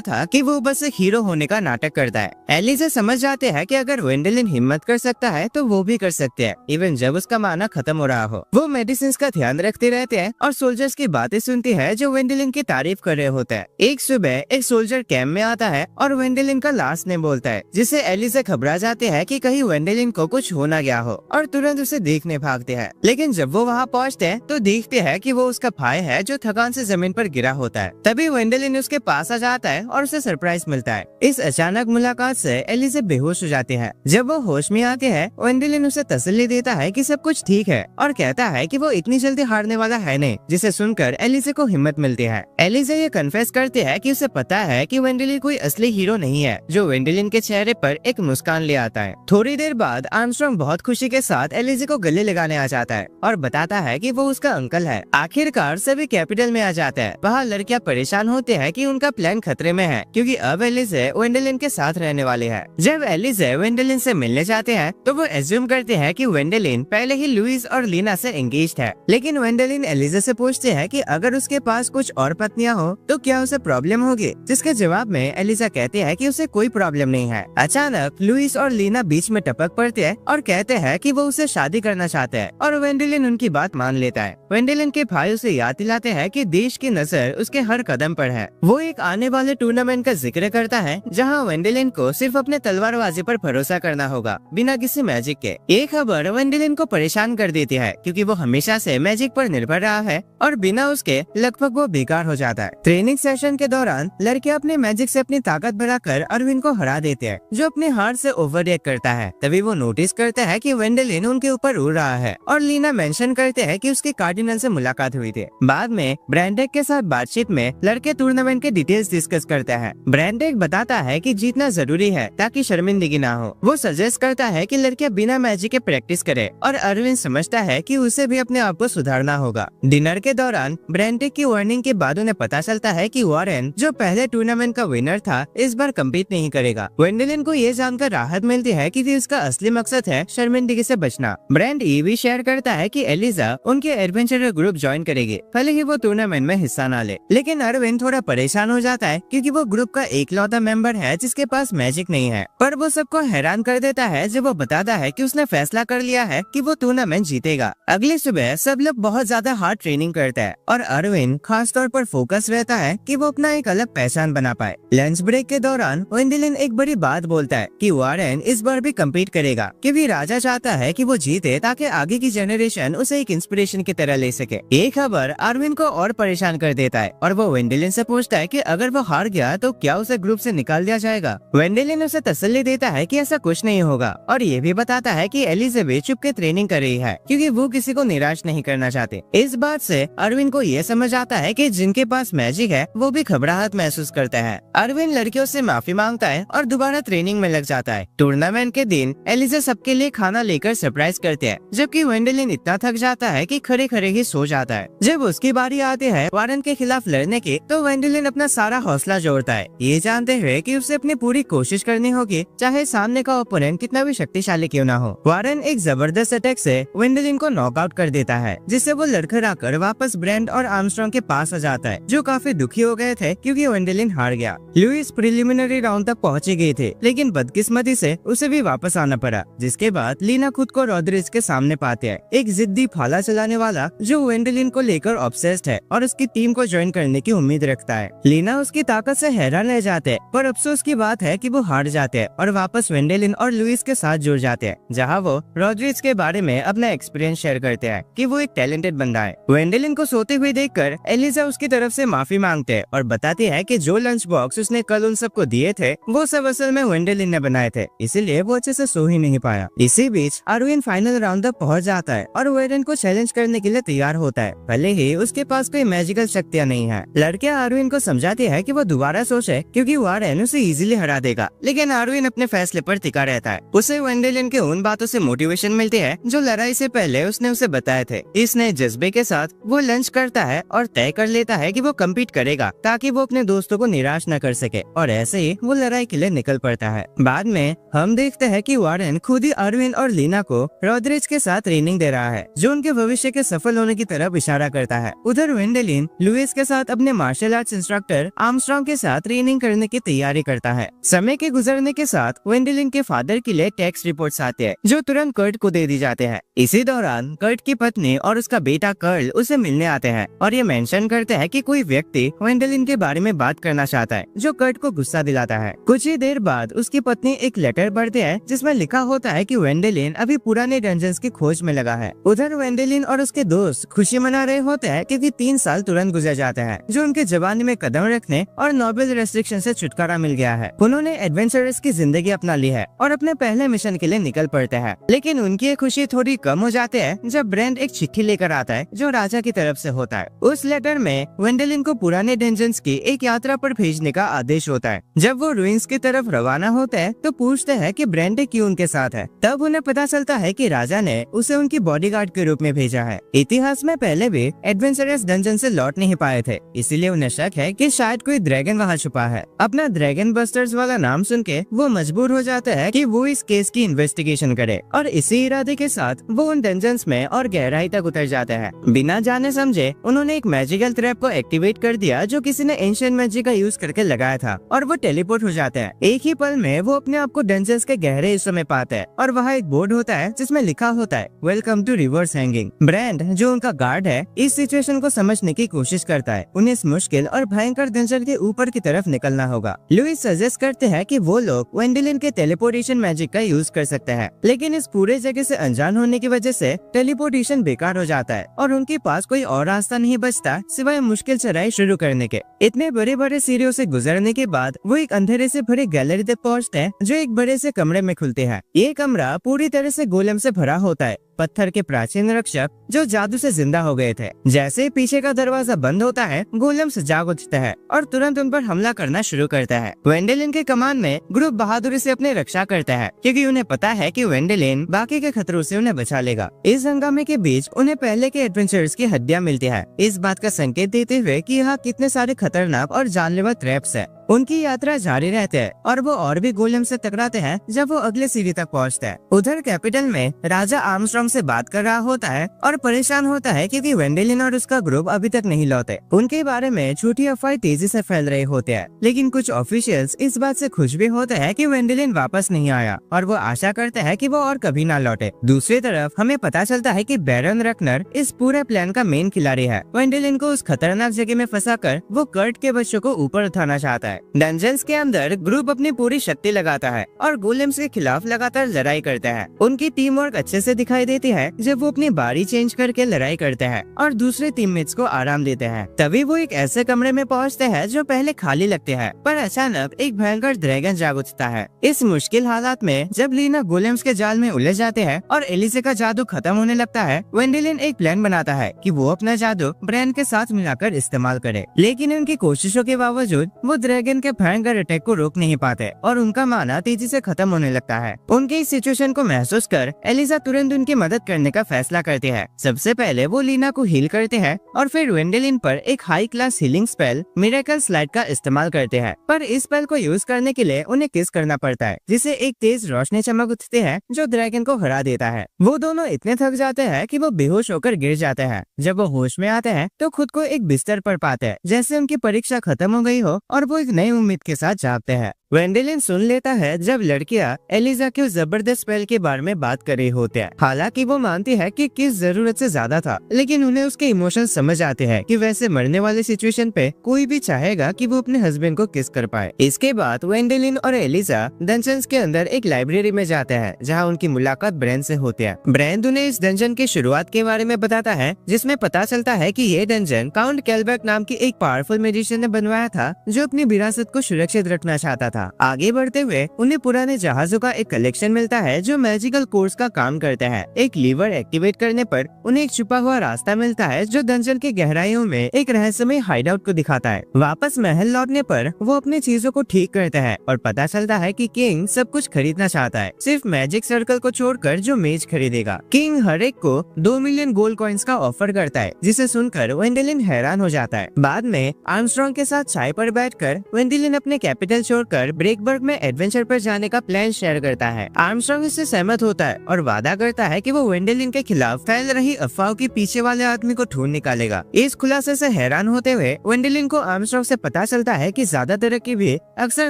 था कि वो बस हीरो होने का नाटक करता है। एलिजे समझ जाते हैं कि अगर वेंडेलिन हिम्मत कर सकता है तो वो भी कर सकते हैं, इवन जब उसका माना खत्म हो रहा हो। वो मेडिसिन का ध्यान रखते रहते हैं और सोल्जर्स की बातें सुनती है जो वेंडेलिन की तारीफ कर रहे होते हैं। एक सुबह एक सोल्जर कैंप में आता है और वेंडेलिन का लास्ट नेम बोलता है, जिससे एलिजे घबरा जाते हैं कि कहीं वेंडेलिन को कुछ हो ना गया हो और तुरंत उसे देखने भागते हैं। लेकिन जब वो वहाँ पहुँचते हैं तो देखते हैं कि वो उसका भाई है जो थकान से जमीन पर गिरा होता है। तभी वेंडेलिन उसके पास आ जाता है और उसे सरप्राइज मिलता है। इस अचानक मुलाकात से एलिजे बेहोश हो जाती है। जब वो होश में आती है, वेंडेलिन उसे तसल्ली देता है कि सब कुछ ठीक है और कहता है कि वो इतनी जल्दी हारने वाला है नहीं, जिसे सुनकर एलिजे को हिम्मत मिलती है। एलिजे ये कन्फेस करती है कि उसे पता है कि वेंडेलिन कोई असली हीरो नहीं है, जो वेंडेलिन के चेहरे पर एक मुस्कान ले आता है। थोड़ी देर बाद आर्मस्ट्रॉन्ग बहुत खुशी के साथ एलिजे को गले लगाने आ जाता है और बताता है कि वो उसका अंकल है। आखिरकार सभी कैपिटल में आ जाते हैं। वहाँ लड़कियां परेशान होते हैं कि उनका प्लान खतरे में है क्योंकि अब एलिजे वेंडेलिन के साथ रहने वाली है। जब एलिजे वेंडेलिन से मिलने जाते हैं तो वो एज्यूम करते हैं कि वेंडेलिन पहले ही लुइस और लीना से एंगेज्ड है, लेकिन वेंडेलिन एलिजे से पूछते हैं कि अगर उसके पास कुछ और पत्नियां हो तो क्या उसे प्रॉब्लम होगी, जिसके जवाब में एलिजा कहती है कि उसे कोई प्रॉब्लम नहीं है। अचानक लुइस और लीना बीच में टपक पड़ते हैं और कहते हैं कि वो उसे शादी करना चाहते हैं और वेंडेलिन उनकी बात मान लेता है। वेंडेलिन के भाई उसे याद दिलाते हैं कि देश की नजर उसके हर कदम पर है। वो एक आने वाले टूर्नामेंट का जिक्र करता है जहां वेंडेलिन को सिर्फ अपने तलवारबाजी पर भरोसा करना होगा बिना किसी मैजिक के। ये खबर वेंडेलिन को परेशान कर देती है क्योंकि वो हमेशा से मैजिक पर निर्भर रहा है और बिना उसके लगभग वो बेकार हो जाता है। ट्रेनिंग सेशन के दौरान लड़के अपने मैजिक से अपनी ताकत बढ़ाकर अरविंद को हरा देते हैं, जो अपनी हार से ओवर रिएक्ट करता है। तभी वो नोटिस करता है कि वेंडेलिन उनके ऊपर उड़ रहा है और लीना मेंशन करते हैं कि उसके कार्डिनल से मुलाकात हुई थी। बाद में ब्रेंडेक के साथ बातचीत में लड़के टूर्नामेंट के डिटेल्स डिस्कस करते हैं। ब्रेंडेक बताता है कि जीतना जरूरी है ताकि शर्मिंदगी ना हो। वो सजेस्ट करता है कि लड़कियां बिना मैजिक के प्रैक्टिस करे और अरविंद समझता है कि उसे भी अपने आप को सुधारना होगा। डिनर के दौरान ब्रेंडेक की वार्निंग के बाद उन्हें पता चलता है कि वॉरेन, जो पहले टूर्नामेंट का विनर था, इस बार कम्पीट नहीं करेगा। वेंडेलिन को ये जानकर राहत मिलती है कि उसका असली मकसद है शर्मिंदगी से बचना। ब्रेंड ये भी शेयर करता है कि एलिजा उनके एडवेंचरर ग्रुप ज्वाइन करेगी, भले ही वो टूर्नामेंट में हिस्सा ना ले। लेकिन अरविंद थोड़ा परेशान हो जाता है क्योंकि वो ग्रुप का एकलौता मेंबर है जिसके पास मैजिक नहीं है। पर वो सबको हैरान कर देता है जब वो बताता है कि उसने फैसला कर लिया है कि वो टूर्नामेंट जीतेगा। अगली सुबह सब लोग बहुत ज्यादा हार्ड ट्रेनिंग करते हैं और अरविंद खास तौर पर फोकस रहता है कि वो अपना एक अलग पहचान बना पाए। लंच ब्रेक के दौरान वेंडेलिन एक बड़ी बात बोलता है कि वॉरेन इस बार भी कम्पीट करेगा क्योंकि राजा चाहता है कि वो जीते ताकि आगे की जनरेशन उसे एक इंस्पिरेशन की तरह ले सके। ये खबर अरविंद को और परेशान कर देता है और वो वेंडेलिन से पूछता है कि अगर वो हार गया तो क्या उसे ग्रुप से निकाल दिया जाएगा। वेंडेलिन उसे तसल्ली देता है कि ऐसा कुछ नहीं होगा और ये भी बताता है कि एलिजाबेथ चुप के ट्रेनिंग कर रही है क्योंकि वो किसी को निराश नहीं करना चाहते। इस बात से अरविंद को ये समझ आता है कि जिनके पास मैजिक है वो भी घबराहट महसूस करता है। अरविंद लड़कियों से माफी मांगता है और दोबारा ट्रेनिंग में लग जाता है। टूर्नामेंट के दिन एलिजा सबके लिए खाना लेकर सरप्राइज करते हैं, जबकि वेंडेलिन इतना थक जाता है कि खड़े खड़े ही सो जाता है। जब उसकी बारी आती है वॉरेन के खिलाफ लड़ने की, तो वेंडेलिन अपना सारा हौसला जोड़ता है, ये जानते हुए कि उसे अपनी पूरी कोशिश करनी होगी चाहे सामने का ओपोनेंट कितना भी शक्तिशाली क्यों ना हो। वॉरेन एक जबरदस्त अटैक से वेंडेलिन को नॉकआउट कर देता है, जिससे वो लड़खड़ाकर वापस ब्रेंड और आर्मस्ट्रॉन्ग के पास आ जाता है, जो काफी दुखी हो गए थे क्योंकि वेंडेलिन हार गया। लुइस प्रिलिमिनरी राउंड तक पहुंची गई थी, लेकिन बदकिस्मती से उसे भी वापस आना पड़ा, जिसके बाद लीना खुद को रॉड्रिग्स के सामने पाते हैं, एक जिद्दी फाला चलाने वाला जो वेंडेलिन को लेकर ऑब्सेस्ड है और उसकी टीम को ज्वाइन करने की उम्मीद रखता है। लीना उसकी ताकत से हैरान रह जाते हैं, पर अफसोस की बात है कि वो हार जाते हैं और वापस वेंडेलिन और लुइस के साथ जुड़ जाते हैं, जहां वो रॉड्रिग्स के बारे में अपना एक्सपीरियंस शेयर करते हैं कि वो एक टैलेंटेड बंदा है। वेंडेलिन को सोते हुए देखकर एलिजा उसकी तरफ से माफी मांगते हैं और बताती है कि जो लंच बॉक्स उसने कल उन सबको दिए थे वो सब असल में वेंडेलिन ने बनाए थे, इसीलिए वो अच्छे से सो ही नहीं पाया। इसी बीच अरविन फाइनल राउंड तक पहुंच जाता है और वेरन को चैलेंज करने के लिए तैयार होता है, भले ही उसके पास कोई मैजिकल शक्तियां नहीं है। लड़कियां अरविन को समझाती है कि वो दोबारा सोचे क्योंकि वारेन उसे इजीली हरा देगा, लेकिन अरविन अपने फैसले पर टिका रहता है। उसे वेंडेलिन के उन बातों से मोटिवेशन मिलती है जो लड़ाई से पहले उसने उसे बताए थे। इस नए जज्बे के साथ वो लंच करता है और तय कर लेता है कि वो कम्पीट करेगा ताकि वो अपने दोस्तों को निराश न कर सके, और ऐसे ही वो लड़ाई के लिए निकल पड़ता है। बाद में हम देखते हैं कि वारेन खुद ही अरविन और लीना को रॉड्रिग्स के साथ ट्रेनिंग दे रहा है, जो उनके भविष्य के सफल होने की तरफ इशारा करता है। उधर वेंडेलिन लुइस के साथ अपने मार्शल आर्ट्स इंस्ट्रक्टर आर्मस्ट्रांग के साथ ट्रेनिंग करने की तैयारी करता है। समय के गुजरने के साथ वेंडेलिन के फादर के लिए टैक्स रिपोर्ट्स आते हैं जो तुरंत कर्ट को दे दी जाते हैं। इसी दौरान कर्ट की पत्नी और उसका बेटा कर्ल उसे मिलने आते हैं और ये मेंशन करते हैं कि कोई व्यक्ति वेंडेलिन के बारे में बात करना चाहता है, जो कर्ट को गुस्सा दिलाता है। कुछ ही देर बाद उसकी पत्नी एक लेटर पढ़ते हैं जिसमें लिखा होता है कि वेंडेलिन अभी पुराने डंजन्स की खोज में लगा है। उधर वेंडेलिन और उसके दोस्त खुशी मना रहे होते हैं क्योंकि 3 साल तुरंत गुजर जाते हैं, जो उनके जवानी में कदम रखने और नोबेल रेस्ट्रिक्शन से छुटकारा मिल गया है। उन्होंने एडवेंचरस की जिंदगी अपना ली है और अपने पहले मिशन के लिए निकल पड़ते हैं, लेकिन उनकी ये खुशी थोड़ी कम हो जाती है जब ब्रेंड एक चिट्ठी लेकर आता है जो राजा की तरफ से होता है। उस लेटर में वेंडेलिन को पुराने डंजन्स की एक यात्रा पर भेजने का आदेश होता है। जब वो रुइंस की तरफ रवाना होते हैं तो पूछते हैं कि ब्रेंड क्यों उनके साथ है। तब उन्हें पता चलता है कि राजा ने उसे उनकी बॉडीगार्ड के रूप में भेजा है। इतिहास में पहले भी एडवेंचरस डंजन से लौट नहीं पाए थे, इसीलिए उन्हें शक है कि शायद कोई ड्रैगन वहाँ छुपा है। अपना ड्रैगन बस्टर्स वाला नाम सुन के वो मजबूर हो जाता है कि वो इस केस की इन्वेस्टिगेशन करे, और इसी इरादे के साथ वो उन डंजन्स में और गहराई तक उतर जाते हैं। बिना जाने समझे उन्होंने एक मैजिकल ट्रैप को एक्टिवेट कर दिया जो किसी ने एंशिएंट मैजिक का यूज करके लगाया था, और वो टेलीपोर्ट हो जाते हैं। एक ही पल में वो अपने आप को डंजन्स के गहरे हिस्सों में पाते हैं और वहाँ एक बोर्ड होता है जिसमें लिखा होता है वेलकम टू रिवर्स हैंगिंग। ब्रेंड जो उनका गार्ड है इस सिचुएशन को समझने की कोशिश करता है। उन्हें इस मुश्किल और भयंकर डंजन के ऊपर की तरफ निकलना होगा। लुइस सजेस्ट करते हैं कि वो लोग वेंडेलिन के टेलीपोर्टेशन मैजिक का यूज कर सकते हैं, लेकिन इस पूरे जगह से अनजान होने की वजह से टेलीपोर्टेशन बेकार हो जाता है और उनके पास कोई और रास्ता नहीं बचता सिवाय मुश्किल चढ़ाई शुरू करने के। इतने बड़े बड़े सीढ़ियों से गुजरने के बाद वो एक अंधेरे से भरे गैलरी तक पहुँचते हैं जो एक बड़े से कमरे में खुलते हैं। ये कमरा पूरी तरह से गोलेम से भरा होता है, पत्थर के प्राचीन रक्षक जो जादू से जिंदा हो गए थे। जैसे पीछे का दरवाजा बंद होता है गोलेम्स जाग उठता है और तुरंत उन पर हमला करना शुरू करता है। वेंडेलिन के कमान में ग्रुप बहादुरी से अपनी रक्षा करता है क्योंकि उन्हें पता है कि वेंडेलिन बाकी के खतरों से उन्हें बचा लेगा। इस हंगामे के बीच उन्हें पहले के एडवेंचर्स की हड्डियां मिलती है, इस बात का संकेत देते हुए कि यहाँ कितने सारे खतरनाक और जानलेवा ट्रैप्स है। उनकी यात्रा जारी रहती है और वो और भी गोलेम से टकराते हैं जब वो अगले सीढ़ी तक पहुंचते हैं। उधर कैपिटल में राजा आर्मस्ट्रांग से बात कर रहा होता है और परेशान होता है क्योंकि वेंडेलिन और उसका ग्रुप अभी तक नहीं लौटे। उनके बारे में झूठी अफवाहें तेजी से फैल रहे होते हैं, लेकिन कुछ ऑफिशियल्स इस बात से खुश भी होते हैं कि वेंडेलिन वापस नहीं आया और वो आशा करते हैं कि वो और कभी ना लौटे। दूसरी तरफ हमें पता चलता है कि बैरन रकनर इस पूरे प्लान का मेन खिलाड़ी है। वेंडेलिन को उस खतरनाक जगह में फंसाकर वो कर्ट के बच्चों को ऊपर उठाना चाहता है। डंजन्स के अंदर ग्रुप अपनी पूरी शक्ति लगाता है और गोलेम्स के खिलाफ लगातार लड़ाई करते हैं। उनकी टीम वर्क अच्छे से दिखाई देती है जब वो अपनी बारी चेंज करके लड़ाई करते हैं और दूसरे टीममेट्स को आराम देते हैं। तभी वो एक ऐसे कमरे में पहुंचते हैं जो पहले खाली लगते हैं, पर अचानक एक भयंकर ड्रैगन जाग उठता है। इस मुश्किल हालात में जब लीना गोलेम्स के जाल में उलझ जाते हैं और एलिसे का जादू खत्म होने लगता है, वेंडेलिन एक प्लान बनाता है कि वो अपना जादू ब्रेंड के साथ मिलाकर इस्तेमाल करे, लेकिन उनकी कोशिशों के बावजूद वो ड्रैगन के भयंकर अटैक को रोक नहीं पाते और उनका माना तेजी से खत्म होने लगता है। उनके इस सिचुएशन को महसूस कर एलिसा तुरंत उनकी मदद करने का फैसला करती है। सबसे पहले वो लीना को हील करते हैं और फिर वेंडेलिन पर एक high class healing spell miracle slide का इस्तेमाल करते हैं, पर इस स्पेल को यूज करने के लिए उन्हें किस करना पड़ता है, जिसे एक तेज रोशनी चमक उठती है जो ड्रैगन को हरा देता है। वो दोनों इतने थक जाते हैं कि वो बेहोश होकर गिर जाते हैं। जब वो होश में आते हैं तो खुद को एक बिस्तर पर पाते हैं, जैसे उनकी परीक्षा खत्म हो गई हो और वो एक नई उम्मीद के साथ जागते हैं। वेंडेलिन सुन लेता है जब लड़कियां एलिजा के उस जबरदस्त स्पेल के बारे में बात कर रही होते हैं। हालांकि वो मानती है कि किस जरूरत से ज्यादा था, लेकिन उन्हें उसके इमोशन समझ आते हैं कि वैसे मरने वाले सिचुएशन पे कोई भी चाहेगा कि वो अपने हस्बैंड को किस कर पाए। इसके बाद वेंडेलिन और एलिजा डंजन्स के अंदर एक लाइब्रेरी में जाते हैं जहाँ उनकी मुलाकात ब्रेन से होती है। ब्रेन उन्हें इस डंजन की शुरुआत के बारे में बताता है, जिसमें पता चलता है कि ये डंजन काउंट कैलबर्ट नाम की एक पावरफुल मैजिशियन ने बनवाया था जो अपनी विरासत को सुरक्षित रखना चाहता था। आगे बढ़ते हुए उन्हें पुराने जहाजों का एक कलेक्शन मिलता है जो मैजिकल कोर्स का काम करते हैं। एक लीवर एक्टिवेट करने पर उन्हें एक छुपा हुआ रास्ता मिलता है जो डंजन की गहराइयों में एक रहस्यमय हाइडआउट को दिखाता है। वापस महल लौटने पर वो अपनी चीजों को ठीक करते हैं और पता चलता है कि किंग सब कुछ खरीदना चाहता है, सिर्फ मैजिक सर्कल को छोड़कर जो मेज खरीदेगा। किंग हर एक को 2 मिलियन गोल्ड कॉइन्स का ऑफर करता है, जिसे सुनकर वेंडेलिन हैरान हो जाता है। बाद में आर्मस्ट्रॉन्ग के साथ चाय पर बैठकर वेंडेलिन अपने कैपिटल छोड़कर ब्रेकबर्ग में एडवेंचर पर जाने का प्लान शेयर करता है। आर्मस्ट्रॉन्ग इससे सहमत होता है और वादा करता है कि वो वेंडेलिन के खिलाफ फैल रही अफवाहों के पीछे वाले आदमी को ढूंढ निकालेगा। इस खुलासे से हैरान होते हुए वेंडेलिन को आर्मस्ट्रॉन्ग से पता चलता है कि ज्यादा तरक्की भी अक्सर